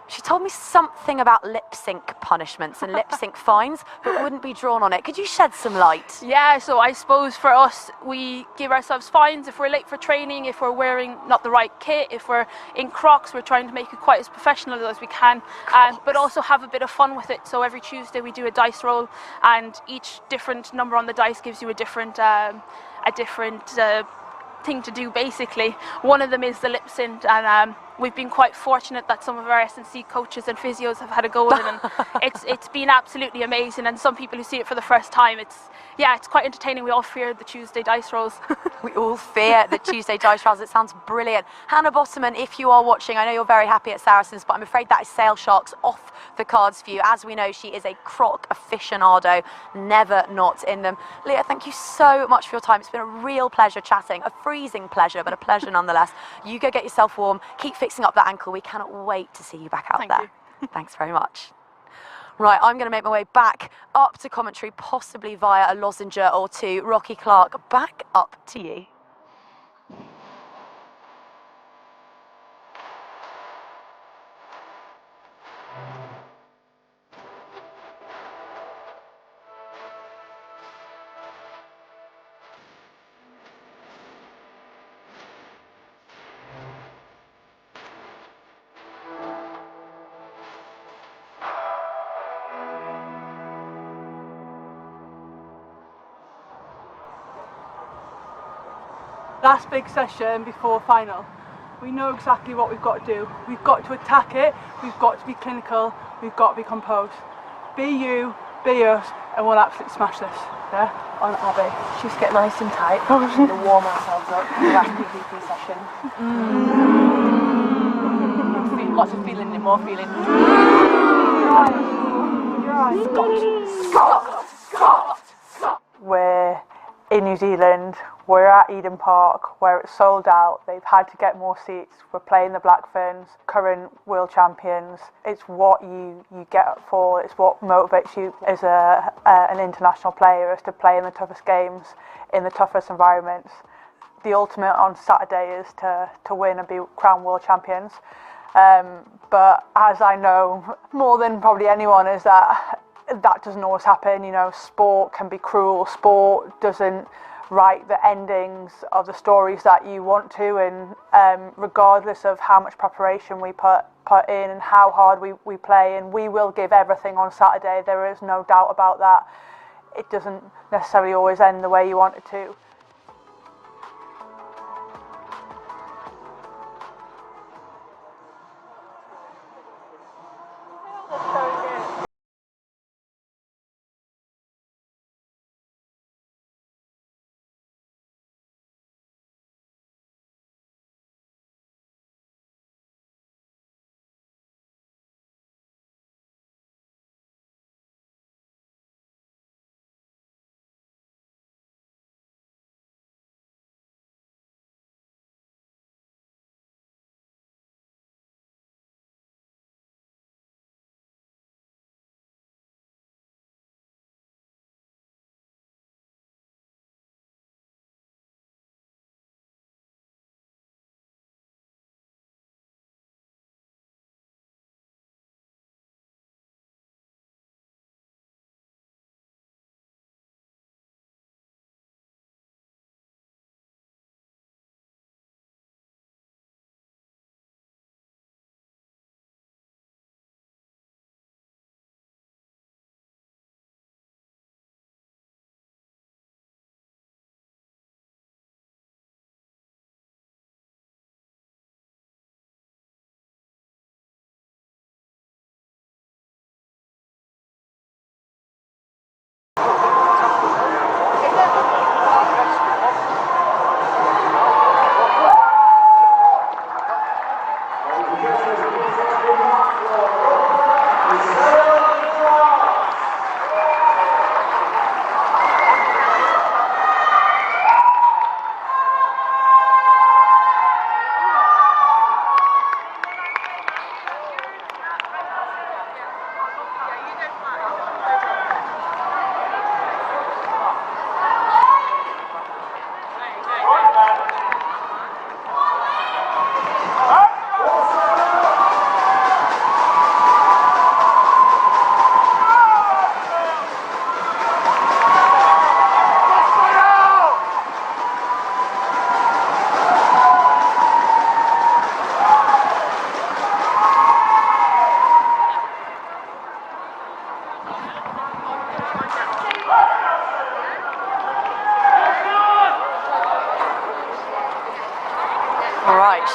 A: She told me something about lip sync punishments and lip sync fines, but wouldn't be drawn on it. Could you shed some light?
D: Yeah, so I suppose for us, we give ourselves fines if we're late for training, if we're wearing not the right kit, if we're in Crocs. We're trying to make it quite as professional as we can, but also have a bit of fun with it. So every Tuesday we do a dice roll, and each different number on the dice gives you a different thing to do. Basically, one of them is the lip sync, and we've been quite fortunate that some of our S&C coaches and physios have had a go at it, and it's been absolutely amazing. And some people who see it for the first time, it's quite entertaining. We all fear the Tuesday dice rolls.
A: We all fear the Tuesday dice rolls. It sounds brilliant. Hannah Bottoman, if you are watching, I know you're very happy at Saracens, but I'm afraid that is Sale Sharks off the cards for you. As we know, she is a croc aficionado, never not in them. Leah, thank you so much for your time. It's been a real pleasure chatting, a freezing pleasure, but a pleasure nonetheless. You go get yourself warm, keep fixing up that ankle. We cannot wait to see you back out there. Thanks very much. Right, I'm going to make my way back up to commentary, possibly via a lozenge or two. Rocky Clark, back up to you.
E: Last big session before final. We know exactly what we've got to do. We've got to attack it, we've got to be clinical, we've got to be composed. Be you, be us, and we'll absolutely smash this. Yeah?
F: On Abby, just get nice and tight and warm ourselves up for the last PvP session. Lots of feeling and more feeling.
E: We're in New Zealand, we're at Eden Park where it's sold out, they've had to get more seats, we're playing the Black Ferns, current world champions. It's what you get up for, it's what motivates you as an international player, is to play in the toughest games, in the toughest environments. The ultimate on Saturday is to win and be crowned world champions. But as I know more than probably anyone, is that doesn't always happen. You know, sport can be cruel, sport doesn't write the endings of the stories that you want to, and regardless of how much preparation we put in and how hard we play, and we will give everything on Saturday, there is no doubt about that. It doesn't necessarily always end the way you want it to.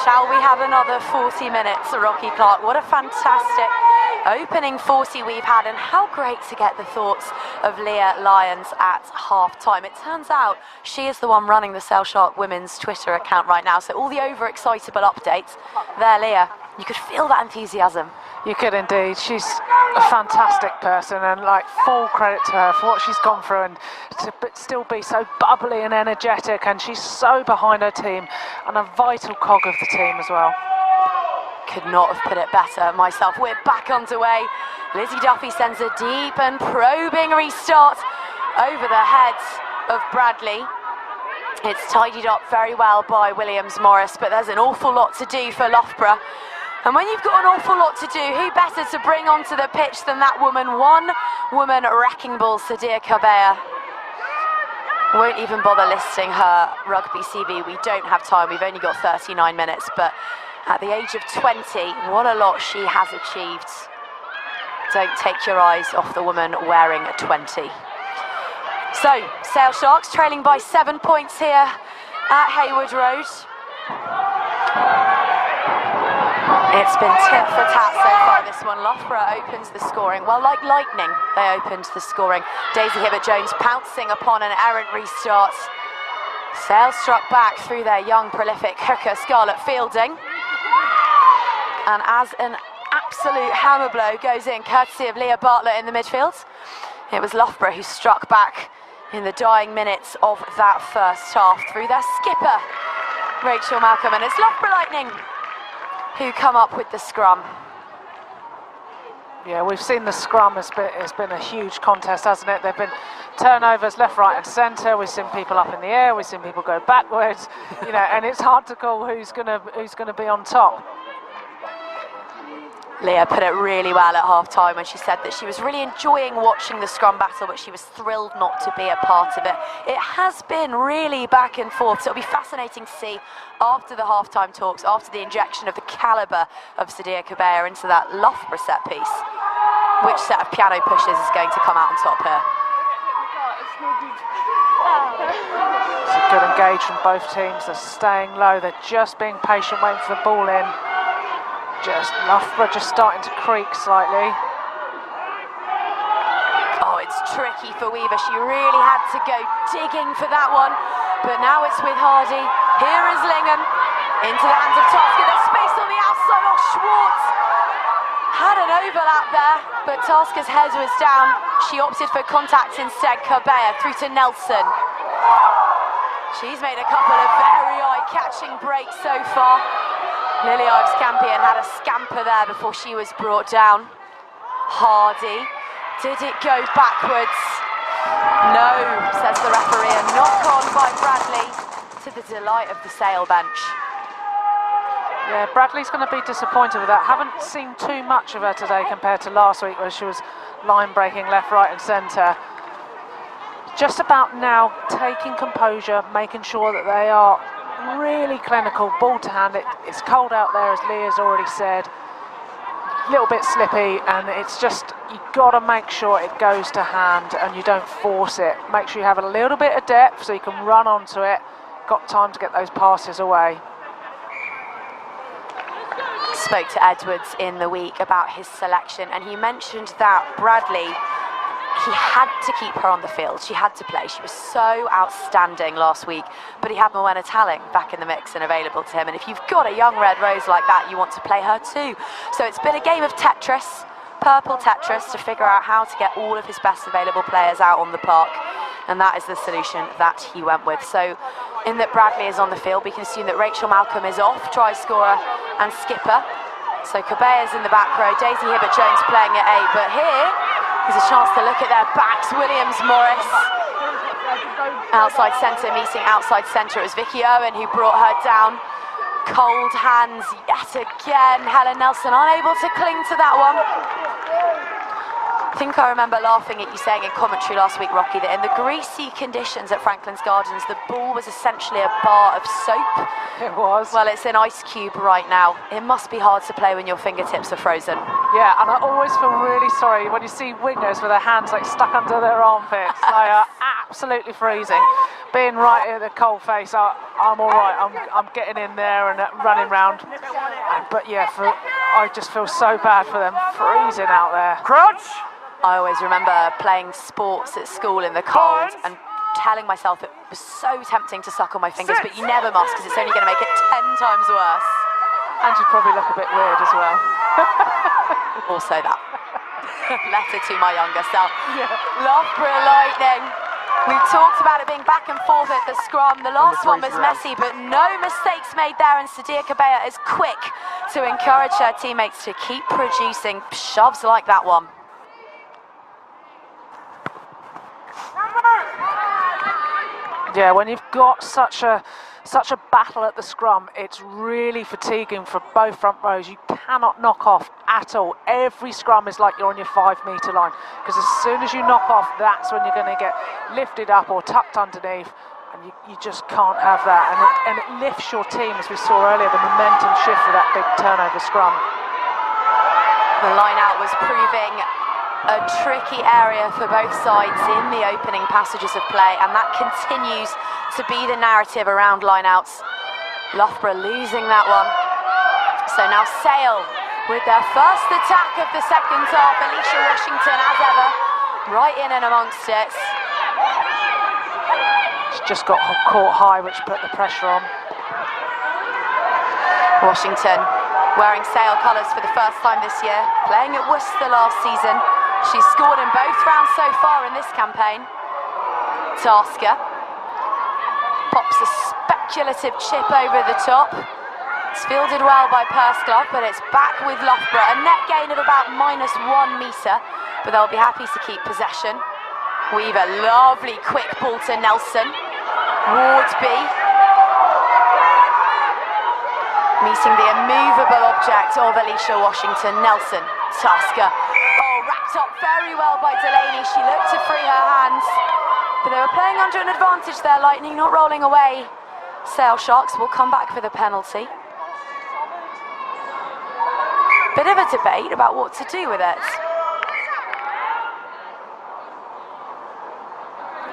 A: Shall we have another 40 minutes, Rocky Clark? What a fantastic opening 40 we've had, and how great to get the thoughts of Leah Lyons at half-time. It turns out she is the one running the Sail Shark Women's Twitter account right now, so all the overexcitable updates there, Leah. You could feel that enthusiasm.
B: You could indeed. She's a fantastic person, and like full credit to her for what she's gone through, and to still be so bubbly and energetic, and she's so behind her team and a vital cog of the team as well.
A: Could not have put it better myself. We're back underway. Lizzie Duffy sends a deep and probing restart over the heads of Bradley. It's tidied up very well by Williams-Morris, but there's an awful lot to do for Loughborough. And when you've got an awful lot to do, who better to bring onto the pitch than that woman? One woman wrecking ball, Sadia Kabea. Won't even bother listing her rugby CV. We don't have time. We've only got 39 minutes, but at the age of 20, what a lot she has achieved. Don't take your eyes off the woman wearing a 20. So, Sail Sharks trailing by 7 points here at Haywood Road. It's been tit for tat so far, this one. Loughborough opens the scoring. Well, like lightning, they opened the scoring. Daisy Hibbert-Jones pouncing upon an errant restart. Sail struck back through their young, prolific hooker, Scarlett Fielding. And as an absolute hammer blow goes in, courtesy of Leah Bartlett in the midfield, it was Loughborough who struck back in the dying minutes of that first half through their skipper, Rachel Malcolm. And it's Loughborough Lightning who come up with the scrum.
B: Yeah, we've seen the scrum has been a huge contest, hasn't it? There've been turnovers left, right and centre. We've seen people up in the air, we've seen people go backwards, you know, and it's hard to call who's gonna be on top.
A: Leah put it really well at half-time when she said that she was really enjoying watching the scrum battle, but she was thrilled not to be a part of it. It has been really back and forth, so it'll be fascinating to see after the half-time talks, after the injection of the calibre of Sadia Kabea into that Loughborough set piece, which set of piano pushes is going to come out on top here.
B: It's a good engage from both teams. They're staying low, they're just being patient, waiting for the ball in. Just Loughborough just starting to creak slightly.
A: Oh, it's tricky for Weaver. She really had to go digging for that one. But now it's with Hardy. Here is Lingham. Into the hands of Tasker. There's space on the outside. Oh, Schwartz had an overlap there, but Tasker's head was down. She opted for contact instead. Kabea through to Nelson. She's made a couple of very eye-catching breaks so far. Lily Ives Campion had a scamper there before she was brought down. Hardy, did it go backwards? No, says the referee, a knock on by Bradley to the delight of the Sail bench.
B: Yeah, Bradley's going to be disappointed with that. Haven't seen too much of her today compared to last week where she was line breaking left, right and centre. Just about now taking composure, making sure that they are really clinical, ball to hand. It's cold out there, as Leah's already said, a little bit slippy, and it's just, you've got to make sure it goes to hand and you don't force it. Make sure you have a little bit of depth so you can run onto it. Got time to get those passes away.
A: Spoke to Edwards in the week about his selection, and he mentioned that Bradley, he had to keep her on the field. She had to play. She was so outstanding last week, but he had Moena Talling back in the mix and available to him. And if you've got a young red rose like that, you want to play her too. So it's been a game of Tetris, purple Tetris, to figure out how to get all of his best available players out on the park. And that is the solution that he went with. So in that Bradley is on the field, we can assume that Rachel Malcolm is off, try scorer and skipper. So Kabea is in the back row, Daisy Hibbert-Jones playing at 8, but here there's a chance to look at their backs. Williams-Morris outside centre meeting outside centre. It was Vicky Owen who brought her down. Cold hands yet again. Helen Nelson unable to cling to that one. I think I remember laughing at you saying in commentary last week, Rocky, that in the greasy conditions at Franklin's Gardens, the ball was essentially a bar of soap.
B: It was.
A: Well, it's an ice cube right now. It must be hard to play when your fingertips are frozen.
B: Yeah, and I always feel really sorry when you see wingers with their hands like stuck under their armpits. They are absolutely freezing. Being right at the coalface, I'm all right. I'm getting in there and running round. But yeah, I just feel so bad for them, freezing out there.
C: Crouch.
A: I always remember playing sports at school in the cold and telling myself it was so tempting to suck on my fingers, but you never must, because it's only going to make it 10 times worse.
B: And you'd probably look a bit weird as well.
A: Also that. Letter to my younger self.
B: Yeah.
A: Loughborough Lightning. We've talked about it being back and forth at the scrum. The last one was messy, but no mistakes made there, and Sadiya Kabea is quick to encourage her teammates to keep producing shoves like that one.
B: Yeah, when you've got such a battle at the scrum, it's really fatiguing for both front rows. You cannot knock off at all. Every scrum is like you're on your 5-metre line, because as soon as you knock off, that's when you're going to get lifted up or tucked underneath, and you just can't have that. And it lifts your team, as we saw earlier, the momentum shift for that big turnover scrum.
A: The line out was proving a tricky area for both sides in the opening passages of play, and that continues to be the narrative around lineouts. Loughborough losing that one. So now Sale with their first attack of the second half. Alicia Washington, as ever, right in and amongst it.
B: She's just got caught high, which put the pressure on.
A: Washington wearing Sale colours for the first time this year, playing at Worcester last season. She's scored in both rounds so far in this campaign. Tasker pops a speculative chip over the top. It's fielded well by Pursglove, but it's back with Loughborough. A net gain of about -1 metre, but they'll be happy to keep possession. Weaver, lovely quick ball to Nelson. Wardby meeting the immovable object of Alicia Washington. Nelson, Tasker. Wrapped up very well by Delaney. She looked to free her hands, but they were playing under an advantage there. Lightning not rolling away. Sale Sharks will come back for the penalty. Bit of a debate about what to do with it.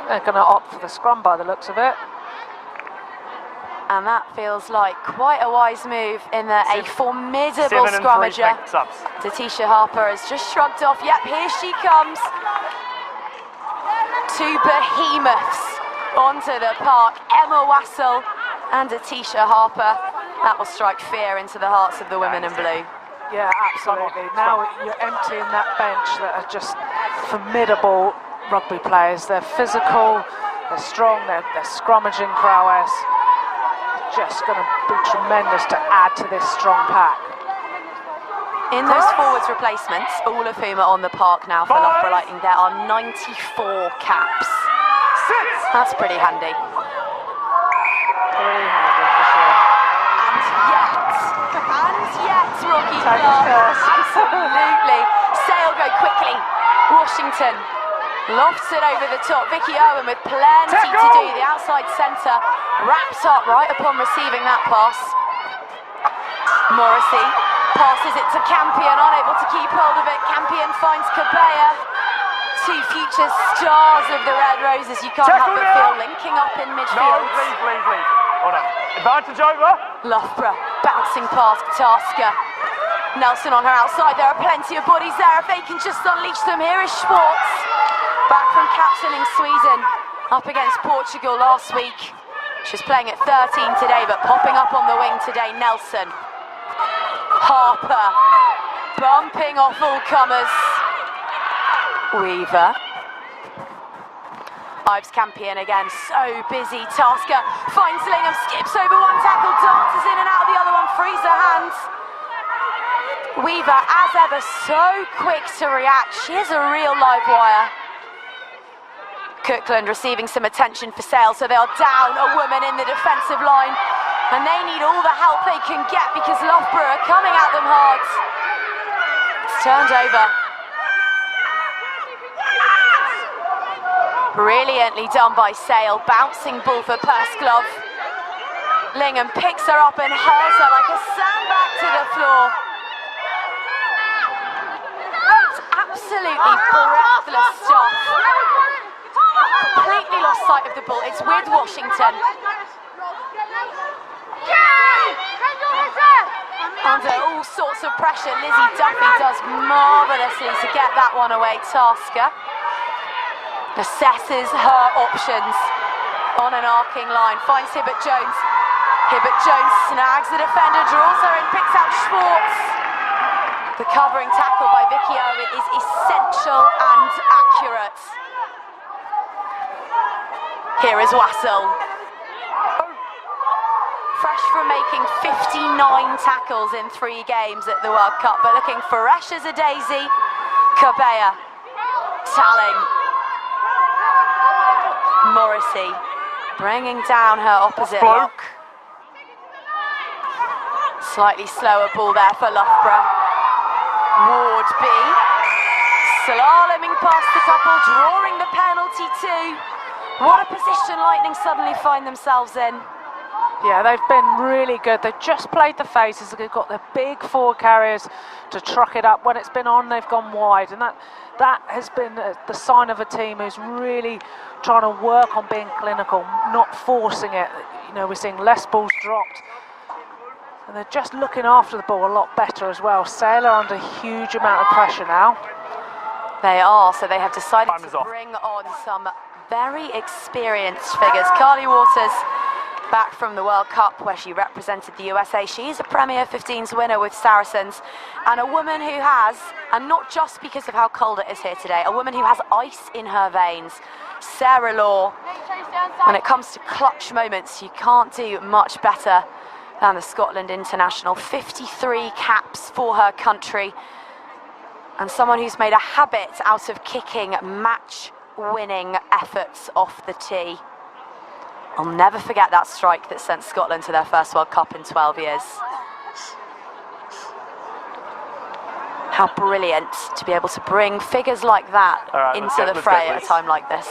B: They're going to opt for the scrum by the looks of it.
A: And that feels like quite a wise move in that a formidable scrummager. Datisha Harper has just shrugged off. Yep, here she comes. Two behemoths onto the park. Emma Wassell and Datisha Harper. That will strike fear into the hearts of the women in blue.
B: Yeah, absolutely. Now you're emptying that bench that are just formidable rugby players. They're physical, they're strong, they're scrummaging prowess. Just going to be tremendous to add to this strong pack.
A: In those forwards replacements, all of whom are on the park now for Loughborough Lightning, there are 94 caps. That's pretty handy.
B: Pretty handy for sure.
A: And yet, Rocky Clark, absolutely. Sale go quickly. Washington lofts it over the top. Vicky Owen with plenty to do. The outside centre wraps up right upon receiving that pass. Morrissey passes it to Campion, unable to keep hold of it. Campion finds Kabea. Two future stars of the Red Roses, you can't help but feel, linking up in midfield.
C: No, leave. Hold on. Advantage over.
A: Loughborough bouncing past Tasker. Nelson on her outside. There are plenty of bodies there if they can just unleash them. Here is Schwartz, back from captaining Sweden up against Portugal last week. She's playing at 13 today, but popping up on the wing today. Nelson, Harper, bumping off all comers. Weaver, Ives Campion again, so busy. Tasker finds Lingham, skips over one tackle, dances in and out of the other one, frees her hands. Weaver, as ever, so quick to react. She is a real live wire. Cookland receiving some attention for Sale, so they are down a woman in the defensive line, and they need all the help they can get because Loughborough are coming at them hard. It's turned over. Brilliantly done by Sale, bouncing ball for Pursglove. Lingham picks her up and hurls her like a sandbag to the floor. It's absolutely breathless stuff. completely lost sight of the ball. It's with Washington. Under all sorts of pressure, Lizzie Duffy does marvellously to get that one away. Tasker assesses her options on an arcing line, finds Hibbert Jones. Hibbert Jones snags the defender, draws her in, picks out Schwartz. The covering tackle by Vicky Owen is essential and accurate. Here is Wassel. Fresh from making 59 tackles in 3 games at the World Cup, but looking fresh as a daisy. Cabea, Talling, Morrissey, bringing down her opposite lock. Slightly slower ball there for Loughborough. Ward B, slaloming past the couple, drawing the penalty too. What a position Lightning suddenly find themselves in.
B: Yeah, they've been really good. They've just played the faces. They've got their big forward carriers to truck it up. When it's been on, they've gone wide, and that has been the sign of a team who's really trying to work on being clinical, not forcing it. You know, we're seeing less balls dropped, and they're just looking after the ball a lot better as well. Sale are under a huge amount of pressure now.
A: They are, so they have decided to bring on some very experienced figures. Carly Waters, back from the World Cup where she represented the USA. She's a Premier 15s winner with Saracens, and a woman who has, and not just because of how cold it is here today, a woman who has ice in her veins. Sarah Law, when it comes to clutch moments, you can't do much better than the Scotland international. 53 caps for her country, and someone who's made a habit out of kicking match-winning efforts off the tee. I'll never forget that strike that sent Scotland to their first World Cup in 12 years. How brilliant to be able to bring figures like that into the fray at a time like this.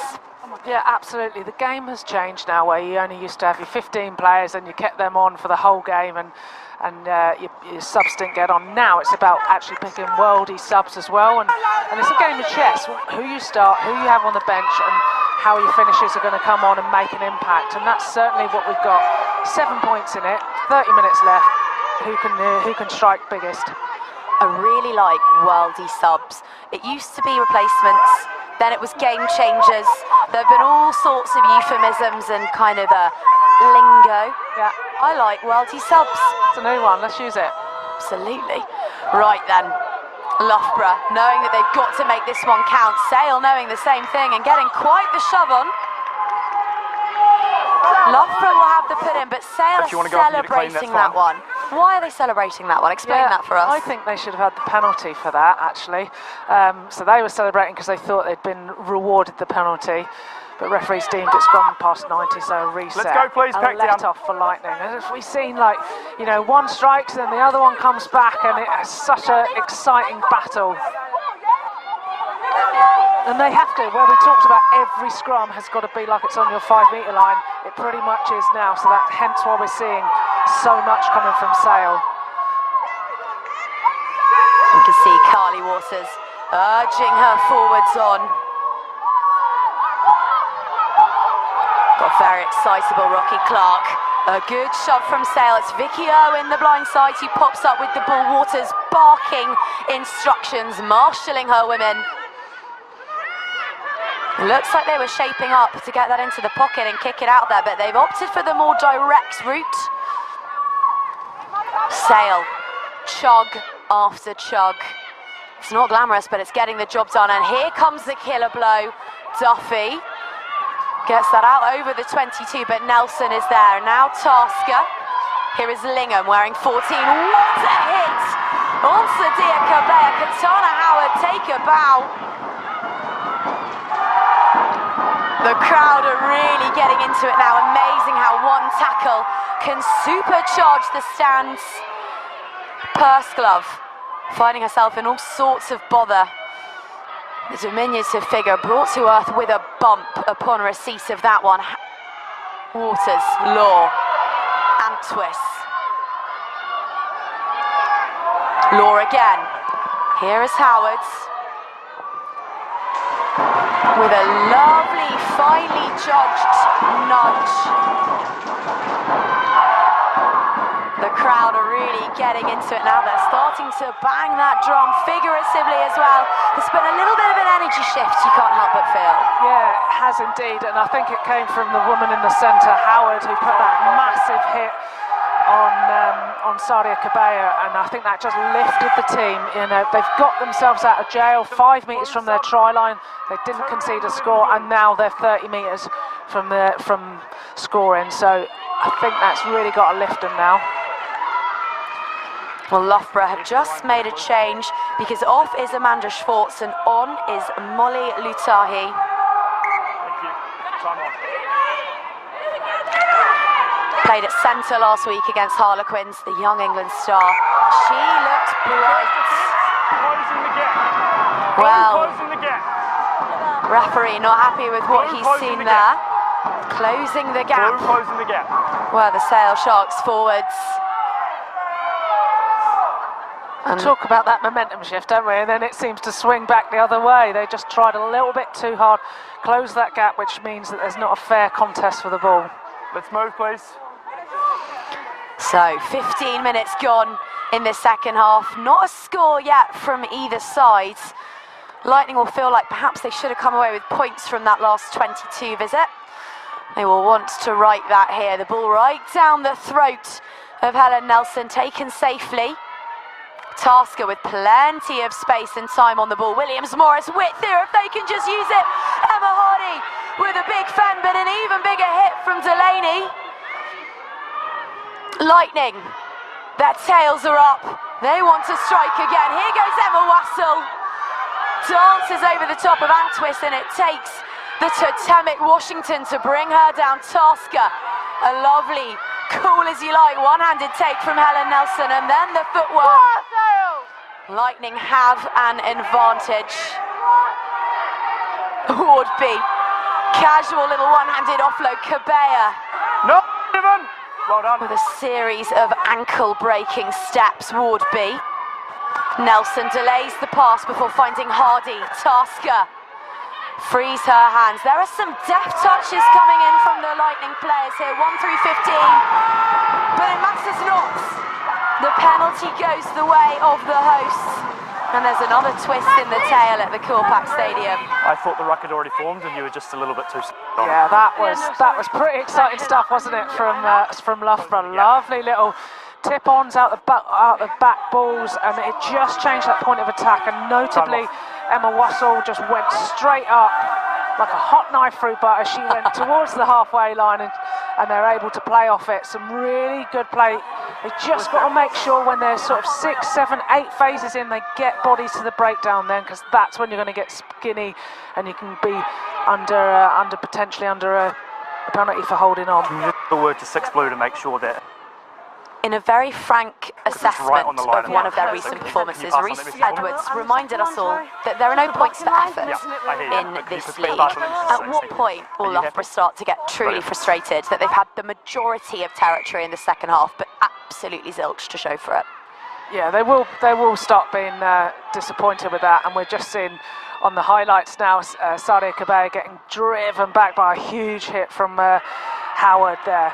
B: Yeah, absolutely. The game has changed now, where you only used to have your 15 players and you kept them on for the whole game, and your subs didn't get on. Now it's about actually picking worldie subs as well, and it's a game of chess. Who you start, who you have on the bench, and how your finishers are going to come on and make an impact, and that's certainly what we've got. 7 points in it, 30 minutes left. Who can strike biggest?
A: I really like worldie subs. It used to be replacements, then it was game changers. There have been all sorts of euphemisms and kind of lingo.
B: Yeah,
A: I like worldie subs.
B: It's a new one. Let's use it.
A: Absolutely. Right then. Loughborough knowing that they've got to make this one count. Sale knowing the same thing and getting quite the shove on. Loughborough will have the put in, but Sale are celebrating that one. Why are they celebrating that one? Explain that for us.
B: I think they should have had the penalty for that, actually. So they were celebrating because they thought they'd been rewarded the penalty, but referees deemed it's gone past 90, so a reset.
C: Let's go, please,
B: a let off for Lightning. And as we've seen, like, you know, one strikes and the other one comes back, and it's such an exciting battle. And they have to. Well, we talked about every scrum has got to be like it's on your 5 metre line. It pretty much is now, so that's hence why we're seeing so much coming from Sale.
A: You can see Carly Waters urging her forwards on. Got very excitable Rocky Clark. A good shot from Sale. It's Vicky Owen, the blind side, who pops up with the ball. Waters barking instructions, marshalling her women. Looks like they were shaping up to get that into the pocket and kick it out there, but they've opted for the more direct route. Sale, chug after chug. It's not glamorous, but it's getting the job done, and here comes the killer blow. Duffy gets that out over the 22, but Nelson is there. Now Tasker. Here is Lingham wearing 14. What a hit! On Sadia Cabea. Katana Howard, take a bow. The crowd are really getting into it now. Amazing how one tackle can supercharge the stands. Pursglove finding herself in all sorts of bother. The diminutive figure brought to earth with a bump upon receipt of that one. Waters, Law, and Twiss. Law again. Here is Howards with a lovely finely judged nudge. The crowd are really getting into it now. They're starting to bang that drum figuratively as well. There's been a little bit of an energy shift, you can't help but feel.
B: Yeah, it has indeed, and I think it came from the woman in the centre, Howard, who put that massive hit on Sadia Kabaya, and I think that just lifted the team. You know, they've got themselves out of jail 5 metres from their try line. They didn't concede a score, and now they're 30 metres from scoring. So I think that's really got to lift them now.
A: Well, Loughborough have just made a change because off is Amanda Schwartz and on is Molly Lutahi.
C: Thank you. Time on.
A: Played at centre last week against Harlequins, the young England star. She looked bright.
C: Closing the gap.
A: Well,
C: Closing the gap.
A: referee not happy with what he's seen there. Closing the gap.
C: Closing the gap.
A: Well, the Sale Sharks forwards.
B: Talk about that momentum shift, don't we? And then it seems to swing back the other way. They just tried a little bit too hard, close that gap, which means that there's not a fair contest for the ball.
C: Let's move, please.
A: So 15 minutes gone in this second half. Not a score yet from either side. Lightning will feel like perhaps they should have come away with points from that last 22 visit. They will want to right that here. The ball right down the throat of Helen Nelson, taken safely. Tasker with plenty of space and time on the ball. Williams-Morris, width here if they can just use it. Emma Hardy with a big fend, but an even bigger hit from Delaney. Lightning, their tails are up. They want to strike again. Here goes Emma Wassell. Dances over the top of Antwis, and it takes the totemic Washington to bring her down. Tasker, a lovely, cool as you like, one-handed take from Helen Nelson, and then the footwork. Lightning have an advantage. Wardby, casual little one-handed offload. Kabaya.
C: No, even. Well done.
A: With a series of ankle-breaking steps, Wardby. Nelson delays the pass before finding Hardy. Tasker frees her hands. There are some deft touches coming in from the Lightning players here, 1 through 15, but it matters not. The penalty goes the way of the hosts, and there's another twist in the tail at the Corpac Stadium.
C: I thought the ruck had already formed, and you were just a little bit too.
B: Yeah, that was pretty exciting stuff, wasn't it, from Loughborough? Lovely little tip-ons out the back balls, and it just changed that point of attack. And notably, Emma Wassell just went straight up like a hot knife through butter. She went towards the halfway line, and they're able to play off it. Some really good play. They just got to make sure when they're sort of 6, 7, 8 phases in, they get bodies to the breakdown then, because that's when you're going to get skinny, and you can be potentially under a penalty for holding on.
C: The word to 6 Blue to make sure that.
A: In a very frank assessment
C: right on the line
A: of one of their recent performances, Reese Edwards reminded us all that there are no points for effort in this league. At what point will Loughborough start to get truly frustrated that they've had the majority of territory in the second half, but absolutely zilch to show for it?
B: Yeah, they will start being disappointed with that, and we're just seeing on the highlights now Sadia Kabaya getting driven back by a huge hit from Howard there.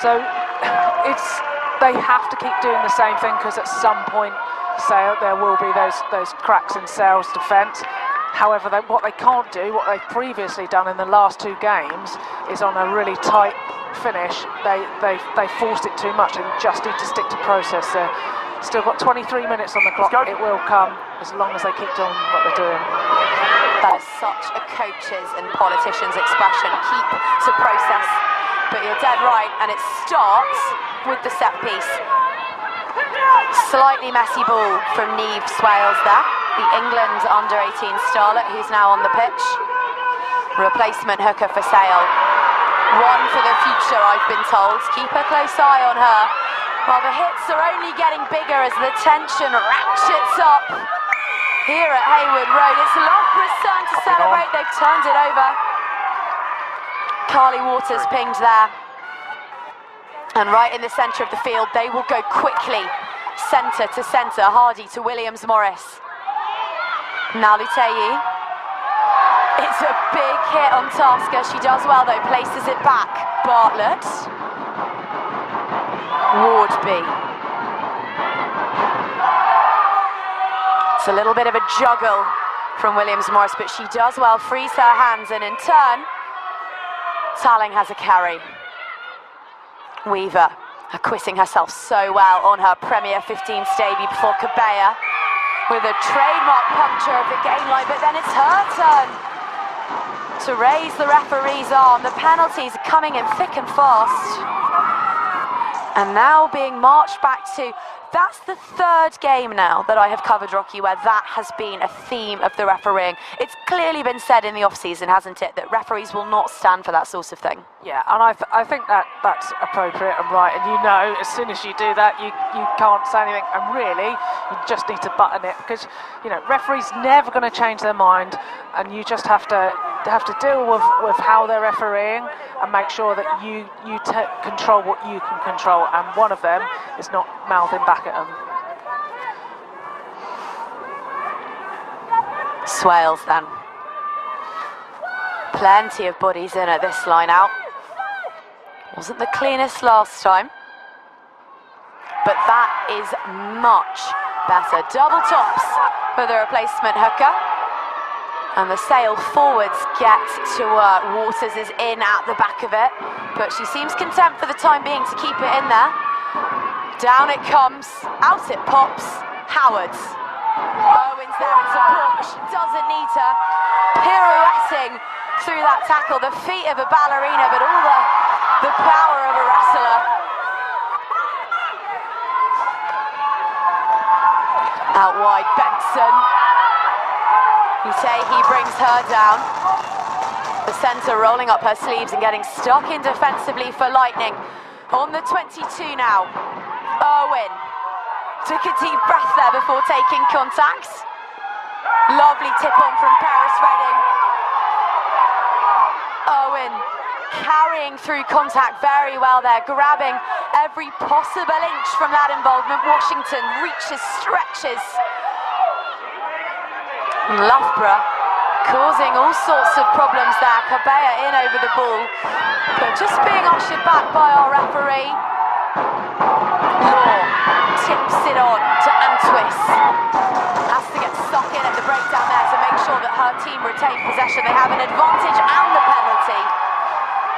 B: So they have to keep doing the same thing, because at some point, there will be those cracks in Sale's defence. However, what they can't do, what they've previously done in the last 2 games, is on a really tight finish. They forced it too much and just need to stick to process. They're still got 23 minutes on the clock. It will come as long as they keep doing what they're doing.
A: That is such a coach's and politician's expression. Keep to process. But you're dead right, and it starts with the set piece. Slightly messy ball from Niamh Swales there, the England under-18 starlet who's now on the pitch. Replacement hooker for Sale. One for the future, I've been told. Keep a close eye on her. While the hits are only getting bigger as the tension ratchets up here at Hayward Road. It's Loughborough's turn to celebrate. They've turned it over. Carly Waters pinged there. And right in the centre of the field, they will go quickly. Centre to centre, Hardy to Williams-Morris. Now Lutei. It's a big hit on Tasker. She does well though, places it back. Bartlett. Wardby. It's a little bit of a juggle from Williams-Morris, but she does well, frees her hands, and in turn, Talling has a carry. Weaver acquitting herself so well on her Premier 15s debut before Cabella with a trademark puncture of the game line, but then it's her turn to raise the referee's arm. The penalties are coming in thick and fast. And now being marched back to, that's the third game now that I have covered, Rocky, where that has been a theme of the refereeing. It's clearly been said in the off-season, hasn't it, that referees will not stand for that sort of thing.
B: Yeah, and I think that's appropriate and right. And you know, as soon as you do that, you can't say anything. And really, you just need to button it, because, you know, referees never going to change their mind, and you just have to deal with how they're refereeing and make sure that you control what you can control. And one of them is not mouthing back at them.
A: Swales then. Plenty of bodies in at this line out. Wasn't the cleanest last time, but that is much better. Double tops for the replacement hooker. And the sail forwards get to work. Waters is in at the back of it, but she seems content for the time being to keep it in there. Down it comes, out it pops. Howards. Owen's there in support, but she doesn't need to. Pirouetting through that tackle, the feet of a ballerina, but all the power of a wrestler. Out wide, Benson. He brings her down. The centre rolling up her sleeves and getting stuck in defensively for Lightning. On the 22 now. Owen took a deep breath there before taking contact. Lovely tip on from Paris Redding. Owen carrying through contact very well there, grabbing every possible inch from that involvement. Washington reaches, stretches. Loughborough causing all sorts of problems there. Cabella in over the ball, but just being ushered back by our referee. Law tips it on to Antwis. Has to get stuck in at the breakdown there to make sure that her team retain possession. They have an advantage and the penalty.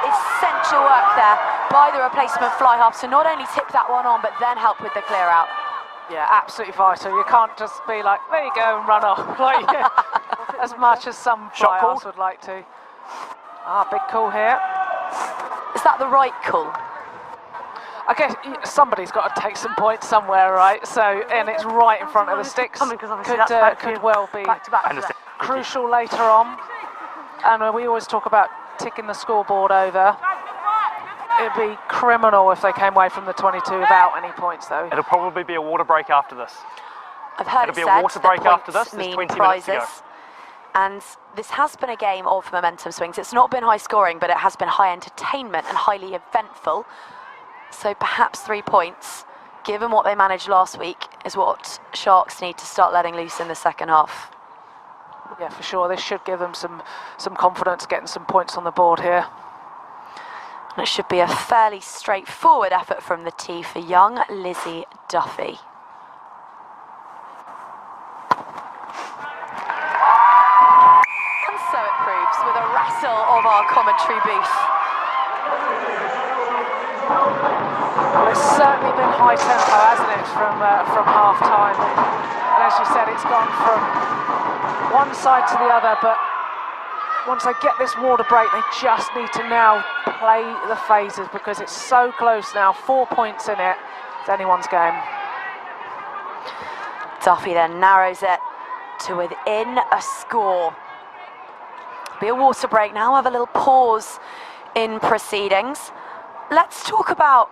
A: Essential work there by the replacement fly half to not only tip that one on, but then help with the clear out.
B: Yeah, absolutely vital. You can't just be like, there you go, and run off, like, as much as some fly-halves would like to. Big call here.
A: Is that the right call?
B: I guess somebody's got to take some points somewhere, right? So, and it's right in front of the sticks. Could well be crucial later on. And we always talk about ticking the scoreboard over. It'd be criminal if they came away from the 22 without any points, though.
C: It'll probably be a water break after this.
A: I've heard
C: it'll be a water break after this. There's 20 minutes to go.
A: And this has been a game of momentum swings. It's not been high scoring, but it has been high entertainment and highly eventful. So perhaps 3 points, given what they managed last week, is what Sharks need to start letting loose in the second half.
B: Yeah, for sure. This should give them some confidence getting some points on the board here.
A: And it should be a fairly straightforward effort from the tee for young Lizzie Duffy. And so it proves with a wrestle of our commentary booth.
B: Well, it's certainly been high tempo, hasn't it, from half time. And as you said, it's gone from one side to the other, but once they get this water break, they just need to now play the phases, because it's so close now. 4 points in it. It's anyone's game.
A: Duffy then narrows it to within a score. Be a water break now. Have a little pause in proceedings. Let's talk about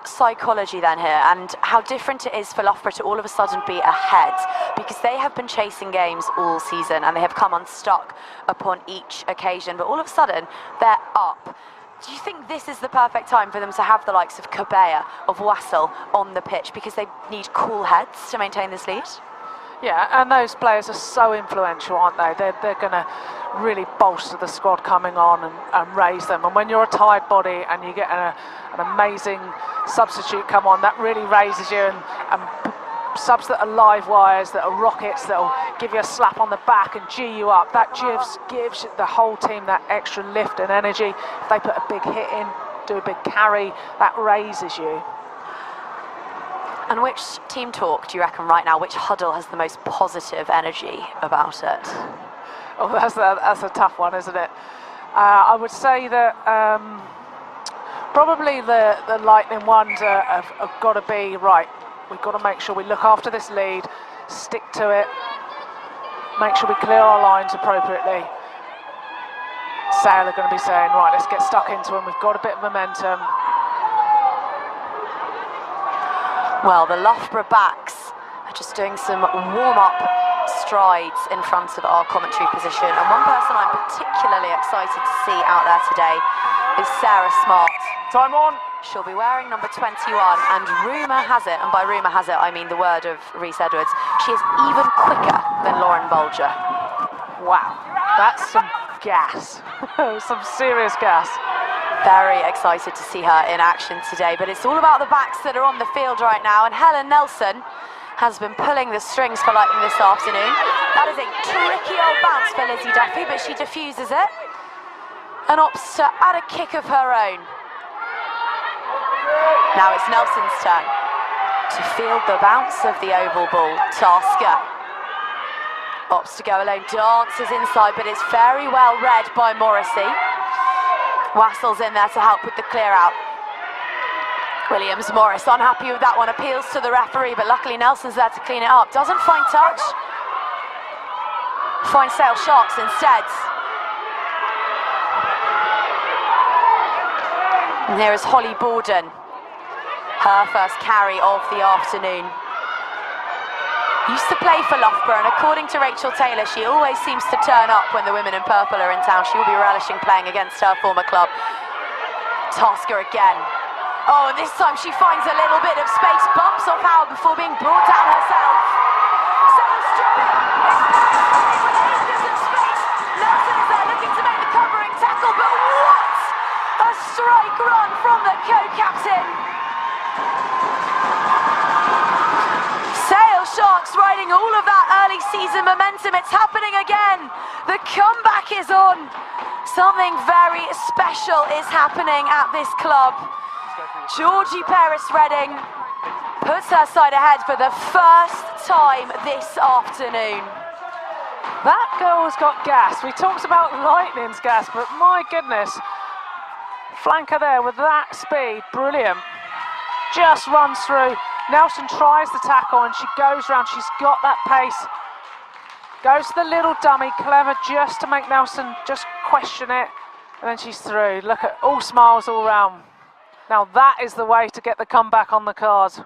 A: psychology then here, and how different it is for Loughborough to all of a sudden be ahead, because they have been chasing games all season and they have come unstuck upon each occasion, but all of a sudden they're up. Do you think this is the perfect time for them to have the likes of Cabella, of Wassell on the pitch, because they need cool heads to maintain this lead?
B: Yeah, and those players are so influential, aren't they? They're going to really bolster the squad coming on and raise them. And when you're a tired body and you get an amazing substitute come on, that really raises you. And subs that are live wires, that are rockets, that will give you a slap on the back and G you up, that gives the whole team that extra lift and energy. If they put a big hit in, do a big carry, that raises you.
A: And which team talk do you reckon right now, which huddle has the most positive energy about it?
B: Oh, that's a tough one, isn't it? I would say that probably the Lightning ones have got to be, right, we've got to make sure we look after this lead, stick to it, make sure we clear our lines appropriately. Sale are going to be saying, right, let's get stuck into them, we've got a bit of momentum.
A: Well, the Loughborough backs are just doing some warm-up strides in front of our commentary position. And one person I'm particularly excited to see out there today is Sarah Smart.
C: Time on.
A: She'll be wearing number 21, and rumour has it, and by rumour has it I mean the word of Rhys Edwards, she is even quicker than Lauren Bolger.
B: Wow, that's some gas, some serious gas.
A: Very excited to see her in action today, but it's all about the backs that are on the field right now, and Helen Nelson has been pulling the strings for Lightning this afternoon. That is a tricky old bounce for Lizzie Duffy, but she diffuses it and opts to add a kick of her own. Now it's Nelson's turn to field the bounce of the oval ball. Tasker opts to go alone, dances inside, but it's very well read by Morrissey. Wassell's in there to help with the clear out. Williams-Morris unhappy with that one, appeals to the referee, but luckily Nelson's there to clean it up. Doesn't find touch. Finds Sale Sharks instead. And here is Holly Borden. Her first carry of the afternoon. Used to play for Loughborough, and according to Rachel Taylor, she always seems to turn up when the women in purple are in town. She will be relishing playing against her former club. Tasker again. Oh, and this time she finds a little bit of space, bumps off Howard before being brought down herself. Sale stripping. It's with space. Nelson is there looking to make the covering tackle, but what a strike run from the co-captain. Sharks riding all of that early season momentum. It's happening again. The comeback is on. Something very special is happening at this club. Georgie Paris-Redding puts her side ahead for the first time this afternoon.
B: That girl's got gas. We talked about Lightning's gas, but my goodness, flanker there with that speed, brilliant. Just runs through. Nelson tries the tackle and she goes round. She's got that pace. Goes to the little dummy, clever just to make Nelson just question it. And then she's through. Look at all smiles all round. Now that is the way to get the comeback on the cards.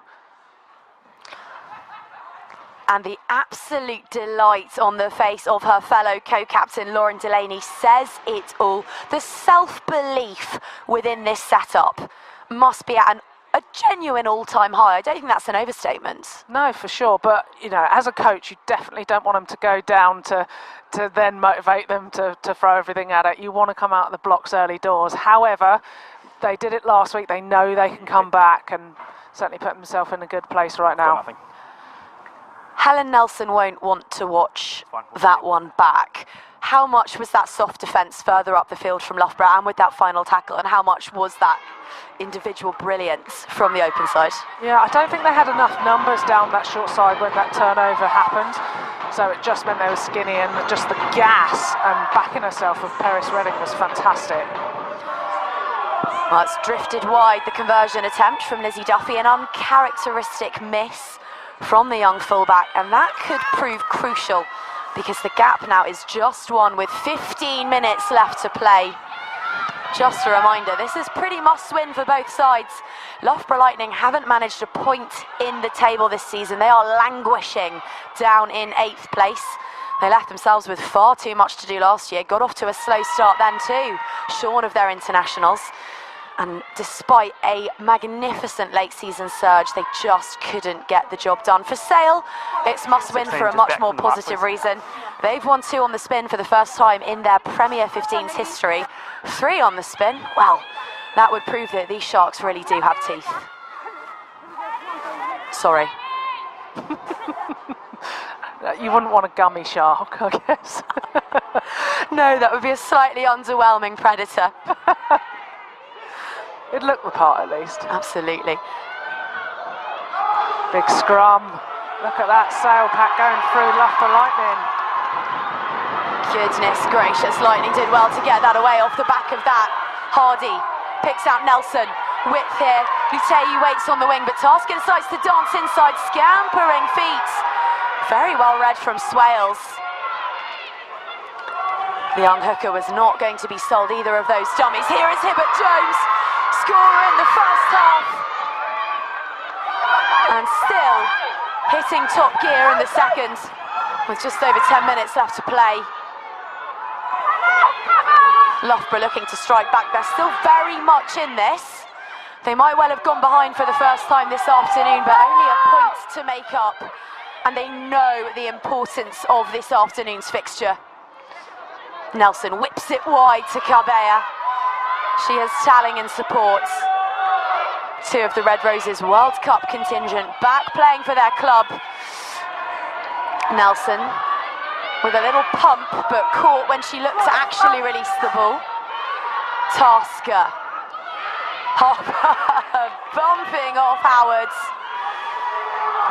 A: And the absolute delight on the face of her fellow co-captain Lauren Delaney says it all. The self-belief within this setup must be at a genuine all-time high. I don't think that's an overstatement.
B: No, for sure. But, you know, as a coach, you definitely don't want them to go down to then motivate them to throw everything at it. You want to come out of the blocks early doors. However, they did it last week. They know they can come back and certainly put themselves in a good place right now.
A: Helen Nelson won't want to watch that one back. How much was that soft defence further up the field from Loughborough and with that final tackle, and how much was that individual brilliance from the open side?
B: Yeah, I don't think they had enough numbers down that short side when that turnover happened, so it just meant they were skinny, and just the gas and backing herself of Paris-Redding was fantastic.
A: Well, it's drifted wide, the conversion attempt from Lizzie Duffy, an uncharacteristic miss from the young fullback, and that could prove crucial because the gap now is just one with 15 minutes left to play. Just a reminder, this is pretty must-win for both sides. Loughborough Lightning haven't managed a point in the table this season. They are languishing down in 8th place. They left themselves with far too much to do last year. Got off to a slow start then too, shorn of their internationals. And despite a magnificent late season surge, they just couldn't get the job done. For Sale, it's must win for a much more positive reason. They've won 2 on the spin for the first time in their Premier 15s history. 3 on the spin, well, that would prove that these Sharks really do have teeth. Sorry.
B: You wouldn't want a gummy shark, I guess.
A: No, that would be a slightly underwhelming predator.
B: It'd look the part at least.
A: Absolutely.
B: Big scrum. Look at that sail pack going through Loughborough Lightning.
A: Goodness gracious, Lightning did well to get that away off the back of that. Hardy picks out Nelson. Width here. Luteyu waits on the wing, but Tasker decides to dance inside, scampering feet. Very well read from Swales. The young hooker was not going to be sold either of those dummies. Here is Hibbert Jones, scorer in the first half. And still hitting top gear in the second, with just over 10 minutes left to play. Loughborough looking to strike back. They're still very much in this. They might well have gone behind for the first time this afternoon, but only a point to make up. And they know the importance of this afternoon's fixture. Nelson whips it wide to Cabea. She has Talling in support. 2 of the Red Roses World Cup contingent back playing for their club. Nelson with a little pump, but caught when she looked to actually release the ball. Tasker. Hopper bumping off Howards.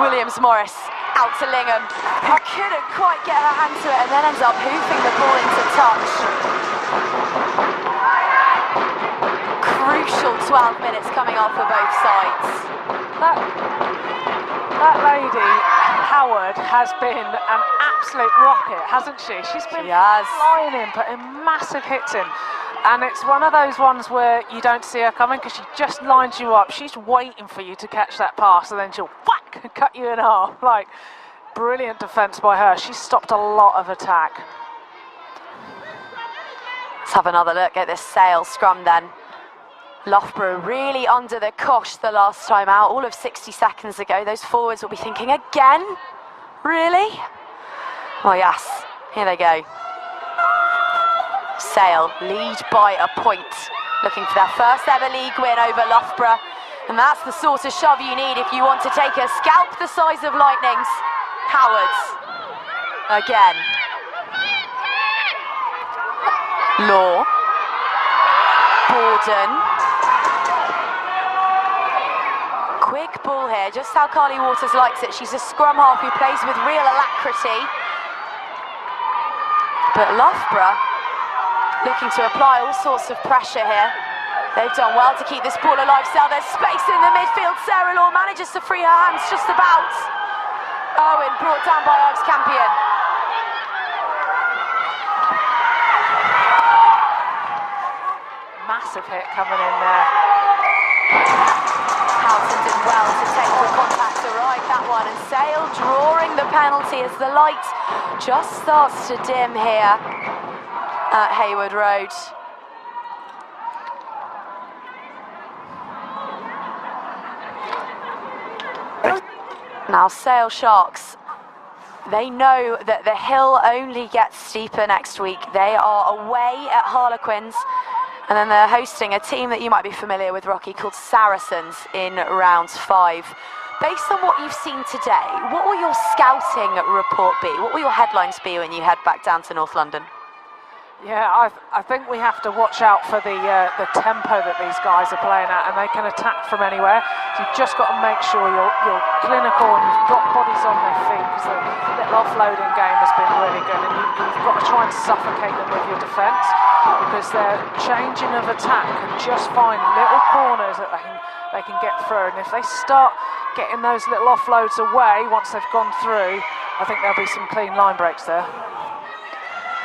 A: Williams-Morris out to Lingham, who couldn't quite get her hand to it and then ends up hoofing the ball into touch. Crucial 12 minutes coming off for both sides.
B: That lady, Howard, has been an absolute rocket, hasn't she? She's been flying in, putting massive hits in. And it's one of those ones where you don't see her coming because she just lines you up. She's waiting for you to catch that pass and then she'll whack and cut you in half. Like, brilliant defence by her. She's stopped a lot of attack.
A: Let's have another look at this Sale scrum then. Loughborough really under the cosh the last time out, all of 60 seconds ago. Those forwards will be thinking, again? Really? Oh yes, here they go. Sale lead by a point, looking for their first ever league win over Loughborough. And that's the sort of shove you need if you want to take a scalp the size of Lightning's. Howards. Again. Law. Borden. Quick ball here, just how Carly Waters likes it. She's a scrum half who plays with real alacrity. But Loughborough looking to apply all sorts of pressure here. They've done well to keep this ball alive. Still, there's space in the midfield. Sarah Law manages to free her hands just about. Owen brought down by Ives Campion.
B: Massive hit coming in there.
A: Houghton did well to take the contact to ride that one, and Sale drawing the penalty as the light just starts to dim here at Hayward Road. Now Sale Sharks, they know that the hill only gets steeper next week. They are away at Harlequins, and then they're hosting a team that you might be familiar with, Rocky, called Saracens in round 5. Based on what you've seen today, what will your scouting report be? What will your headlines be when you head back down to North London?
B: Yeah, I think we have to watch out for the tempo that these guys are playing at, and they can attack from anywhere. So you've just got to make sure you're clinical and you've got bodies on their feet, because the little offloading game has been really good, and you've got to try and suffocate them with your defence, because their changing of attack can just find little corners that they can get through, and if they start getting those little offloads away once they've gone through, I think there'll be some clean line breaks there.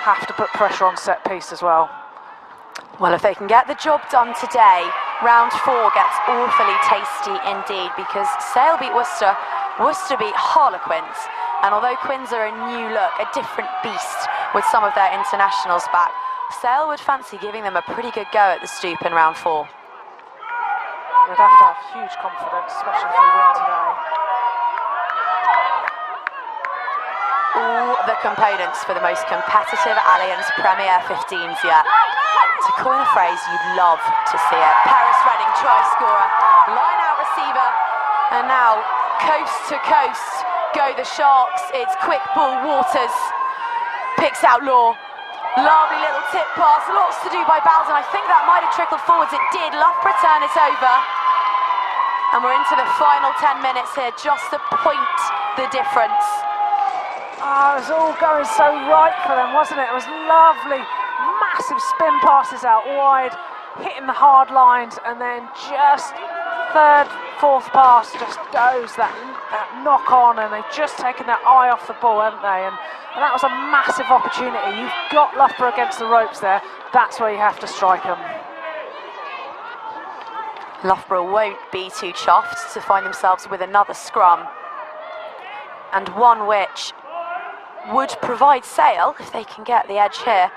B: Have to put pressure on set piece as well.
A: Well, if they can get the job done today, round 4 gets awfully tasty indeed, because Sale beat Worcester, Worcester beat Harlequins, and although Quins are a new look, a different beast with some of their internationals back, Sale would fancy giving them a pretty good go at the Stoop in round 4.
B: We'd have to have huge confidence, especially if we win today.
A: All the components for the most competitive Allianz Premier 15s yet. To coin a phrase, you'd love to see it. Paris Reading try scorer, line out receiver, and now coast to coast go the Sharks. It's quick ball Waters, picks out Law. Lovely little tip pass, lots to do by Bowden. I think that might have trickled forwards, it did. Loughborough turn it over. And we're into the final 10 minutes here, just a point the difference.
B: Oh, it was all going so right for them, wasn't it? It was lovely, massive spin passes out wide, hitting the hard lines, and then just third, fourth pass just goes that knock on, and they've just taken their eye off the ball, haven't they? And that was a massive opportunity. You've got Loughborough against the ropes there. That's where you have to strike them.
A: Loughborough won't be too chuffed to find themselves with another scrum, and one which would provide Sale, if they can get the edge here,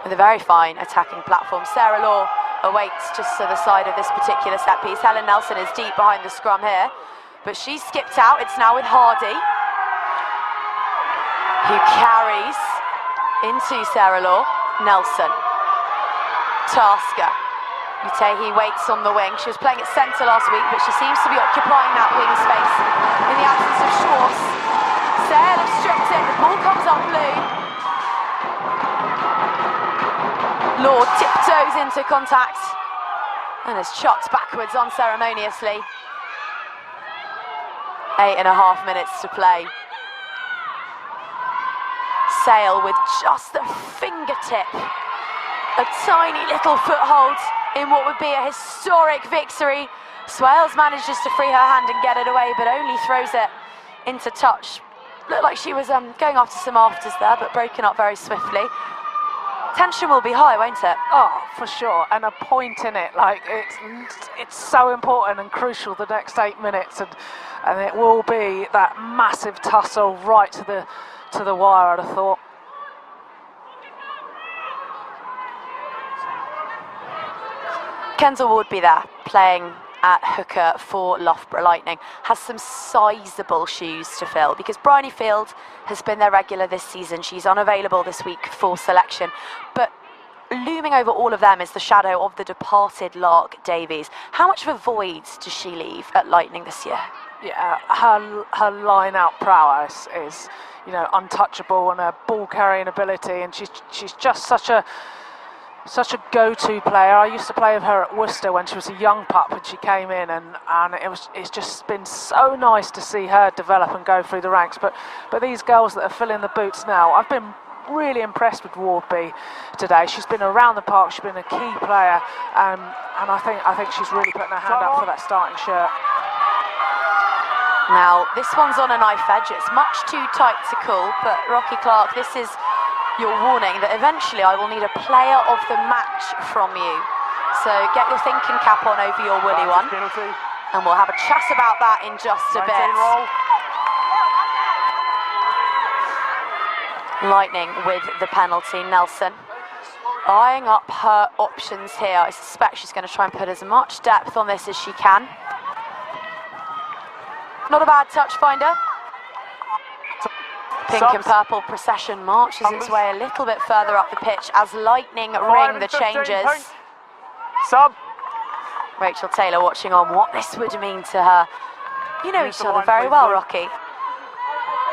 A: with a very fine attacking platform. Sarah Law awaits just to the side of this particular set piece. Helen Nelson is deep behind the scrum here, but she's skipped out. It's now with Hardy, who carries into Sarah Law. Nelson, Tasker, Utehi waits on the wing. She was playing at centre last week, but she seems to be occupying that wing space in the absence of Schwartz. Sale have stripped it, the ball comes up blue. Law tiptoes into contact and is chucked backwards unceremoniously. 8.5 minutes to play. Sale with just a fingertip, a tiny little foothold in what would be a historic victory. Swales manages to free her hand and get it away, but only throws it into touch. Looked like she was going after some afters there, but broken up very swiftly. Tension will be high, won't it?
B: Oh, for sure, and a point in it. Like it's so important and crucial the next 8 minutes, and it will be that massive tussle right to the wire, I'd have thought.
A: Kendall would be there playing at hooker for Loughborough Lightning, has some sizeable shoes to fill because Bryony Field has been their regular this season. She's unavailable this week for selection, but looming over all of them is the shadow of the departed Lark Davies. How much of a void does she leave at Lightning this year?
B: Yeah, her line-out prowess is, you know, untouchable, and her ball-carrying ability, and she's just such a go-to player. I used to play with her at Worcester when she was a young pup when she came in, and it's just been so nice to see her develop and go through the ranks. But these girls that are filling the boots now, I've been really impressed with Wardby today. She's been around the park, she's been a key player, and I think she's really putting her hand up for that starting shirt.
A: Now, this one's on a knife edge. It's much too tight to call, but Rocky Clark, this is your warning that eventually I will need a player of the match from you. So get your thinking cap on over your woolly one, and we'll have a chat about that in just a bit. Lightning with the penalty. Nelson eyeing up her options here. I suspect she's going to try and put as much depth on this as she can. Not a bad touch finder. Pink and purple procession marches its way a little bit further up the pitch as Lightning ring the changes.
C: Sub.
A: Rachel Taylor watching on what this would mean to her. You know each other very well, Rocky.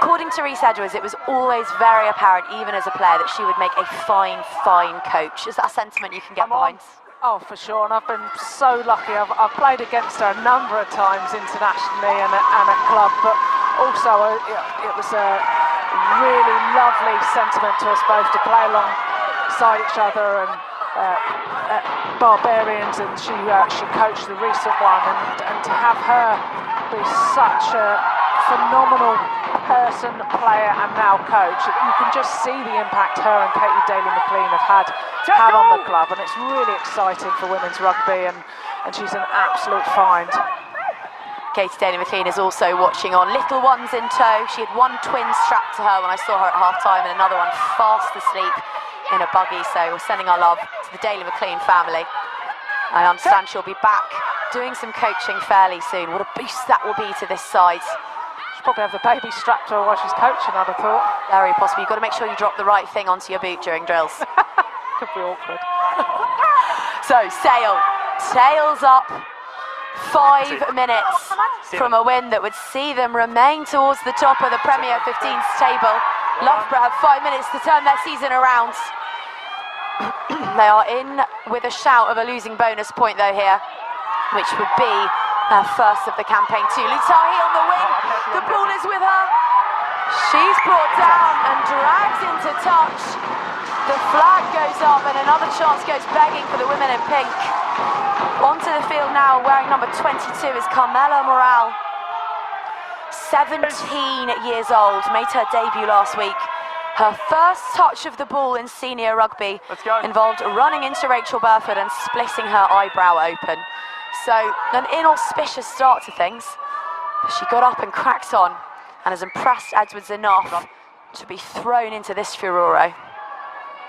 A: According to Reece Edwards, it was always very apparent, even as a player, that she would make a fine, fine coach. Is that a sentiment you can get behind?
B: Oh, for sure, and I've been so lucky. I've played against her a number of times internationally and at club, but also it was a really lovely sentiment to us both to play alongside each other and Barbarians, and she coached the recent one, and to have her be such a phenomenal person, player, and now coach, you can just see the impact her and Katie Daly-McLean have had on the club, and it's really exciting for women's rugby, and she's an absolute find.
A: Katie Daly-McLean is also watching on. Little ones in tow. She had one twin strapped to her when I saw her at half-time, and another one fast asleep in a buggy, so we're sending our love to the Daly-McLean family. I understand she'll be back doing some coaching fairly soon. What a boost that will be to this side.
B: She'll probably have the baby strapped to her while she's coaching, I'd have thought.
A: Very possible. You've got to make sure you drop the right thing onto your boot during drills.
B: Could be awkward.
A: So, Sale tails up 5 minutes from a win that would see them remain towards the top of the Premier 15's table. Loughborough have 5 minutes to turn their season around. They are in with a shout of a losing bonus point though here, which would be their first of the campaign too. Lutahi on the wing, the ball is with her. She's brought down and dragged into touch. The flag goes up and another chance goes begging for the women in pink. Onto the field now, wearing number 22 is Carmela Morale. 17 years old, made her debut last week. Her first touch of the ball in senior rugby involved running into Rachel Burford and splitting her eyebrow open. So, an inauspicious start to things. But she got up and cracked on and has impressed Edwards enough to be thrown into this furore.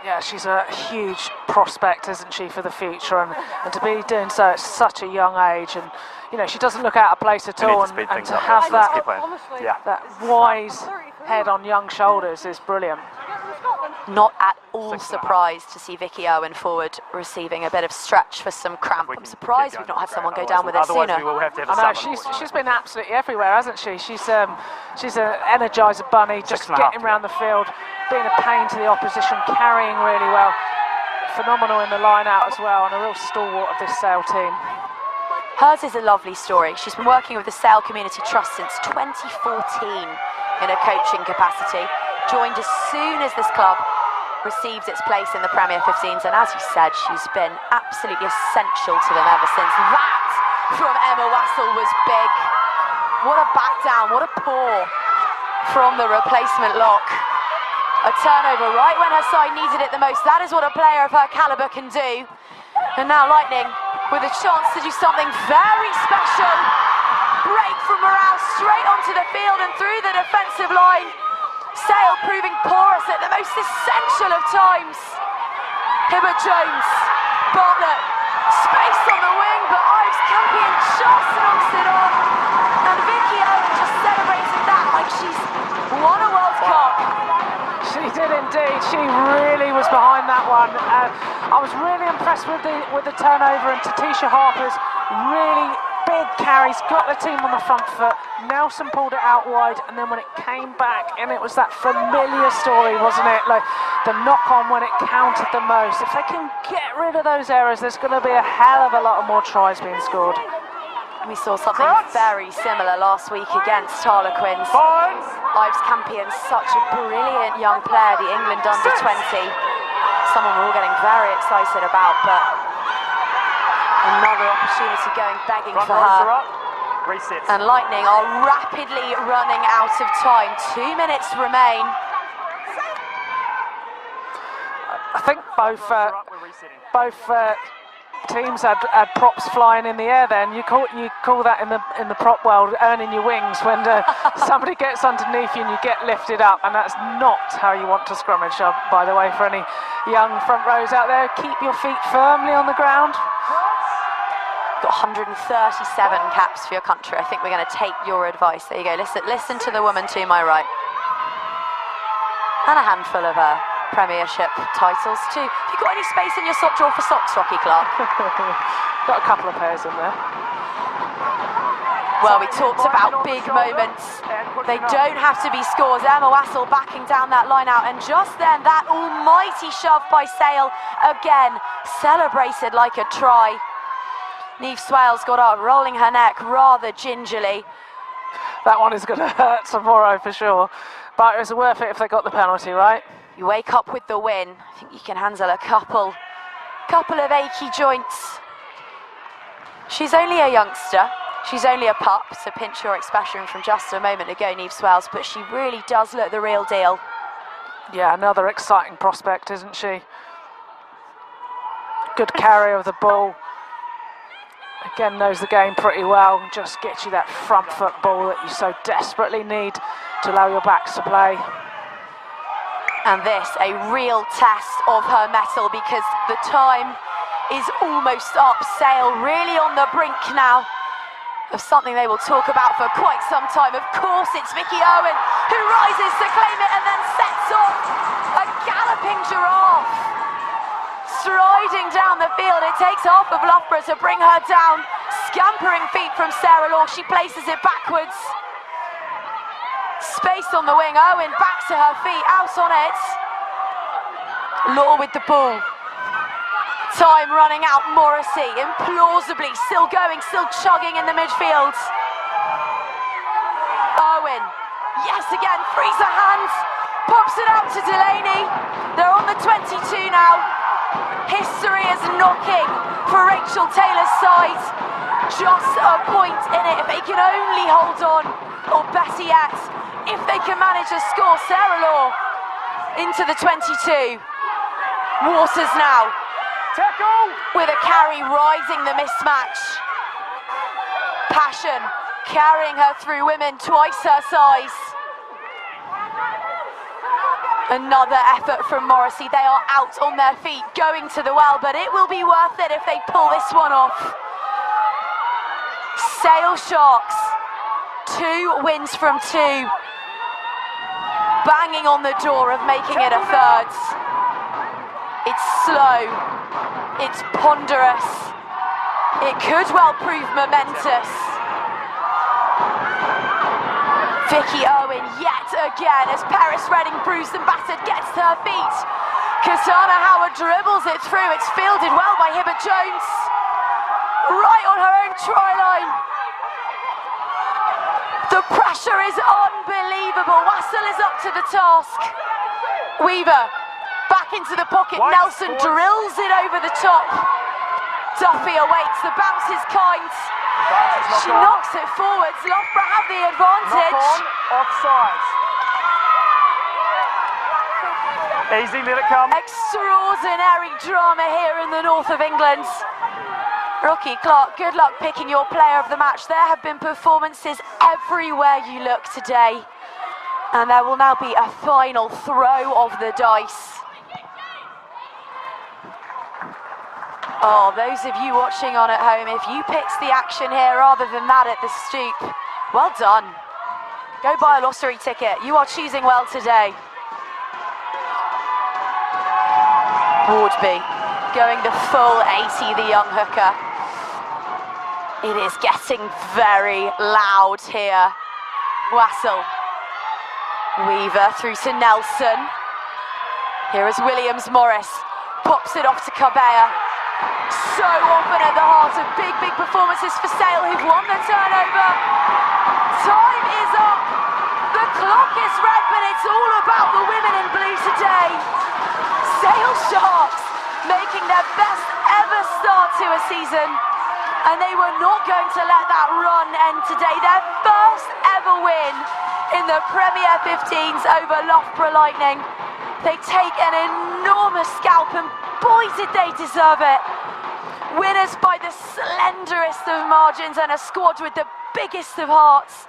B: Yeah, she's a huge prospect, isn't she, for the future, and to be doing so at such a young age, and you know, she doesn't look out of place at all, and to have that wise head on young shoulders is brilliant.
A: Not at all surprised to see Vicky Owen forward receiving a bit of stretch for some cramp. I'm surprised we've not had someone go down with it sooner.
B: I know, she's been absolutely everywhere, hasn't she? She's an energizer bunny, just getting around the field, being a pain to the opposition, carrying really well. Phenomenal in the line out as well, and a real stalwart of this Sale team.
A: Hers is a lovely story. She's been working with the Sale Community Trust since 2014 in a coaching capacity. Joined as soon as this club received its place in the Premier 15s, and as you said, she's been absolutely essential to them ever since. That from Emma Wassell was big. What a back down, what a paw from the replacement lock. A turnover right when her side needed it the most. That is what a player of her calibre can do. And now Lightning with a chance to do something very special. Break from Morale straight onto the field and through the defensive line. Sale proving porous at the most essential of times. Hibber Jones, Bartlett, space on the wing, but Ives Campion just knocks it on. And Vicky Owen just celebrated that like she's won a World Cup.
B: She did indeed. She really was behind that one. I was really impressed with the turnover, and Tatisha Harper's really big carries, got the team on the front foot. Nelson pulled it out wide, and then when it came back, and it was that familiar story, wasn't it? Like the knock-on when it counted the most. If they can get rid of those errors, there's going to be a hell of a lot more tries being scored.
A: We saw something very similar last week against Harlequins. Ives Campion, such a brilliant young player, the England under-20. Someone we're all getting very excited about, but another opportunity going begging for her. And Lightning are rapidly running out of time. 2 minutes remain.
B: I think both teams had props flying in the air. Then you call that in the prop world earning your wings when somebody gets underneath you and you get lifted up, and that's not how you want to scrummage. By the way, for any young front rows out there, keep your feet firmly on the ground.
A: Got 137 caps for your country. I think we're going to take your advice. There you go. Listen to the woman to my right. And a handful of Premiership titles too. Have you got any space in your sock drawer for socks, Rocky Clark?
B: Got a couple of pairs in there.
A: Well, we talked about big moments. They don't have to be scores. Emma Wassell backing down that line out, and just then that almighty shove by Sale again celebrated like a try. Niamh Swales got up, rolling her neck rather gingerly.
B: That one is going to hurt tomorrow for sure, but it was worth it if they got the penalty, right?
A: You wake up with the win. I think you can handle a couple of achy joints. She's only a youngster. She's only a pup, to pinch your expression from just a moment ago, Niamh Swales, but she really does look the real deal.
B: Yeah, another exciting prospect, isn't she? Good carry of the ball. Again, knows the game pretty well. Just gets you that front foot ball that you so desperately need to allow your backs to play.
A: And this, a real test of her mettle, because the time is almost up. Sale really on the brink now of something they will talk about for quite some time. Of course, it's Vicky Owen who rises to claim it and then sets off a galloping giraffe. Striding down the field, it takes half of Loughborough to bring her down. Scampering feet from Sarah Law, she places it backwards. Space on the wing, Owen back to her feet, out on it. Law with the ball. Time running out, Morrissey implausibly still going, still chugging in the midfield. Owen, yes again, frees her hands, pops it out to Delaney. They're on the 22 now. History is knocking for Rachel Taylor's side. Just a point in it if they can only hold on, or better yet, if they can manage to score. Sarah Law into the 22. Waters now.
C: Tackle!
A: With a carry rising the mismatch. Passion carrying her through women twice her size. Another effort from Morrissey. They are out on their feet, going to the well, but it will be worth it if they pull this one off. Sale Sharks, 2 wins from 2. Banging on the door of making it a third. It's slow, it's ponderous, it could well prove momentous. Vicky Owen yet again as Paris Redding, bruised and battered, gets to her feet. Katana Howard dribbles it through, it's fielded well by Hibbert Jones. Right on her own try line. The pressure is unbelievable. Wassel is up to the task. Weaver back into the pocket. Nelson drills it over the top. Duffy awaits. The bounce is kind. She knocks it forwards. Loughborough have the advantage.
C: Knock on, offside. Easy, let it come.
A: Extraordinary drama here in the north of England. Rocky Clark, good luck picking your player of the match. There have been performances everywhere you look today. And there will now be a final throw of the dice. Oh, those of you watching on at home, if you picked the action here rather than that at the stoop, well done. Go buy a lottery ticket. You are choosing well today. Wardby going the full 80, the young hooker. It is getting very loud here. Wassel. Weaver through to Nelson. Here is Williams Morris. Pops it off to Cabella. So often at the heart of big performances for Sale, who've won the turnover. Time is up. The clock is red, but it's all about the women in blue today. Sale Sharks making their best ever start to a season, and they were not going to let that run end today. Their first ever win in the Premier 15s over Loughborough Lightning. They take an enormous scalp, and boy did they deserve it. Winners by the slenderest of margins and a squad with the biggest of hearts.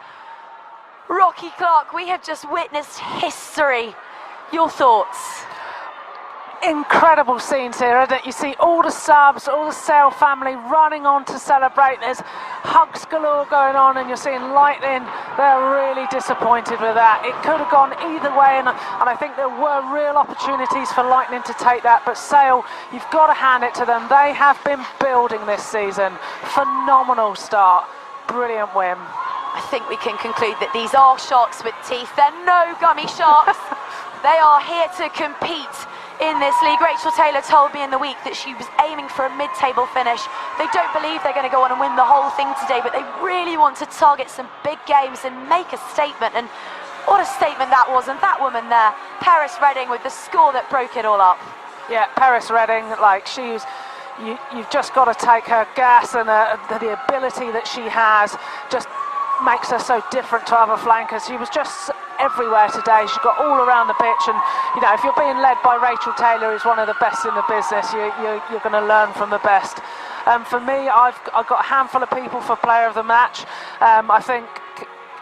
A: Rocky Clark, we have just witnessed history. Your thoughts?
B: Incredible scenes here, isn't it? You see all the subs, all the Sale family running on to celebrate. There's hugs galore going on, and you're seeing Lightning. They're really disappointed with that. It could have gone either way, and I think there were real opportunities for Lightning to take that, but Sale, you've got to hand it to them. They have been building this season. Phenomenal start. Brilliant win.
A: I think we can conclude that these are sharks with teeth. They're no gummy sharks. They are here to compete in this league. Rachel Taylor told me in the week that she was aiming for a mid-table finish. They don't believe they're going to go on and win the whole thing today, but they really want to target some big games and make a statement. And what a statement that was. And that woman there, Paris Redding, with the score that broke it all up.
B: Yeah, Paris Redding, like you've just got to take her gas, and the ability that she has just makes her so different to other flankers. She was just everywhere today. She got all around the pitch, and you know, if you're being led by Rachel Taylor, who's one of the best in the business, you're going to learn from the best. For me, I've got a handful of people for player of the match. I think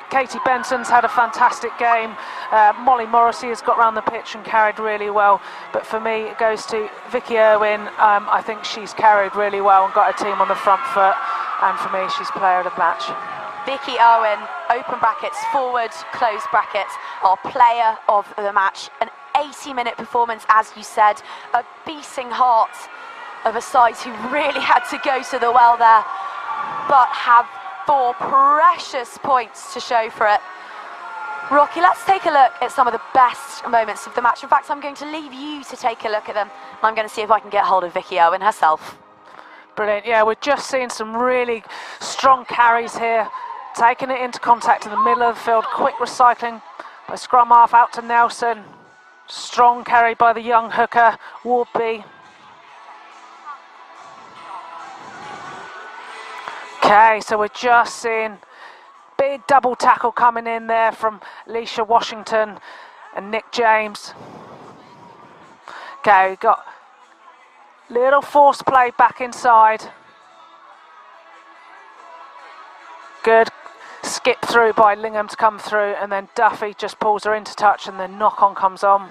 B: Katie Benson's had a fantastic game. Molly Morrissey has got round the pitch and carried really well, but for me it goes to Vicky Irwin. I think she's carried really well and got her team on the front foot, and for me she's player of the match.
A: Vicky Irwin, open brackets, forward, close brackets, our player of the match. An 80-minute performance, as you said, a beating heart of a side who really had to go to the well there, but have 4 precious points to show for it. Rocky, let's take a look at some of the best moments of the match. In fact, I'm going to leave you to take a look at them. I'm going to see if I can get hold of Vicky Irwin herself.
B: Brilliant, yeah, we're just seeing some really strong carries here, taking it into contact in the middle of the field, quick recycling by scrum half out to Nelson. Strong carry by the young hooker, Wardby. Okay, so we're just seeing big double tackle coming in there from Alicia Washington and Nick James. Okay, we've got little force play back inside. Good skip through by Lingham to come through, and then Duffy just pulls her into touch and then knock on comes on.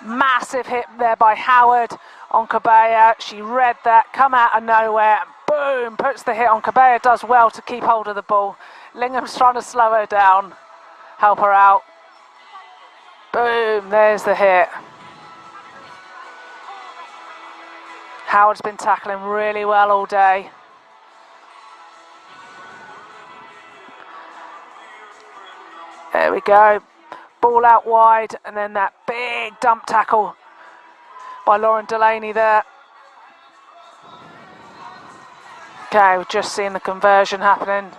B: Massive hit there by Howard on Cabella. She read that, come out of nowhere, boom, puts the hit on. Cabella does well to keep hold of the ball. Lingham's trying to slow her down, help her out. Boom, there's the hit. Howard's been tackling really well all day. There we go. Ball out wide, and then that big dump tackle by Lauren Delaney there. Okay, we're just seeing the conversion happening.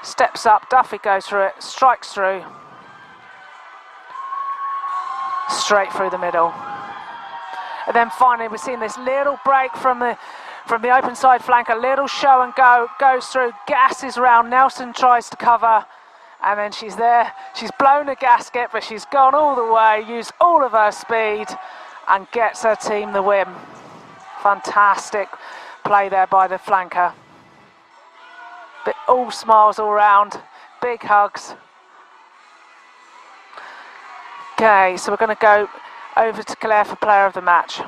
B: Steps up, Duffy goes through it, strikes through. Straight through the middle. And then finally we're seeing this little break from the open side flank, a little show and go, goes through, gasses round, Nelson tries to cover, and then she's there, she's blown a gasket, but she's gone all the way, used all of her speed, and gets her team the win. Fantastic play there by the flanker. But all smiles all round, big hugs. Okay, so we're going to go over to Claire for player of the match.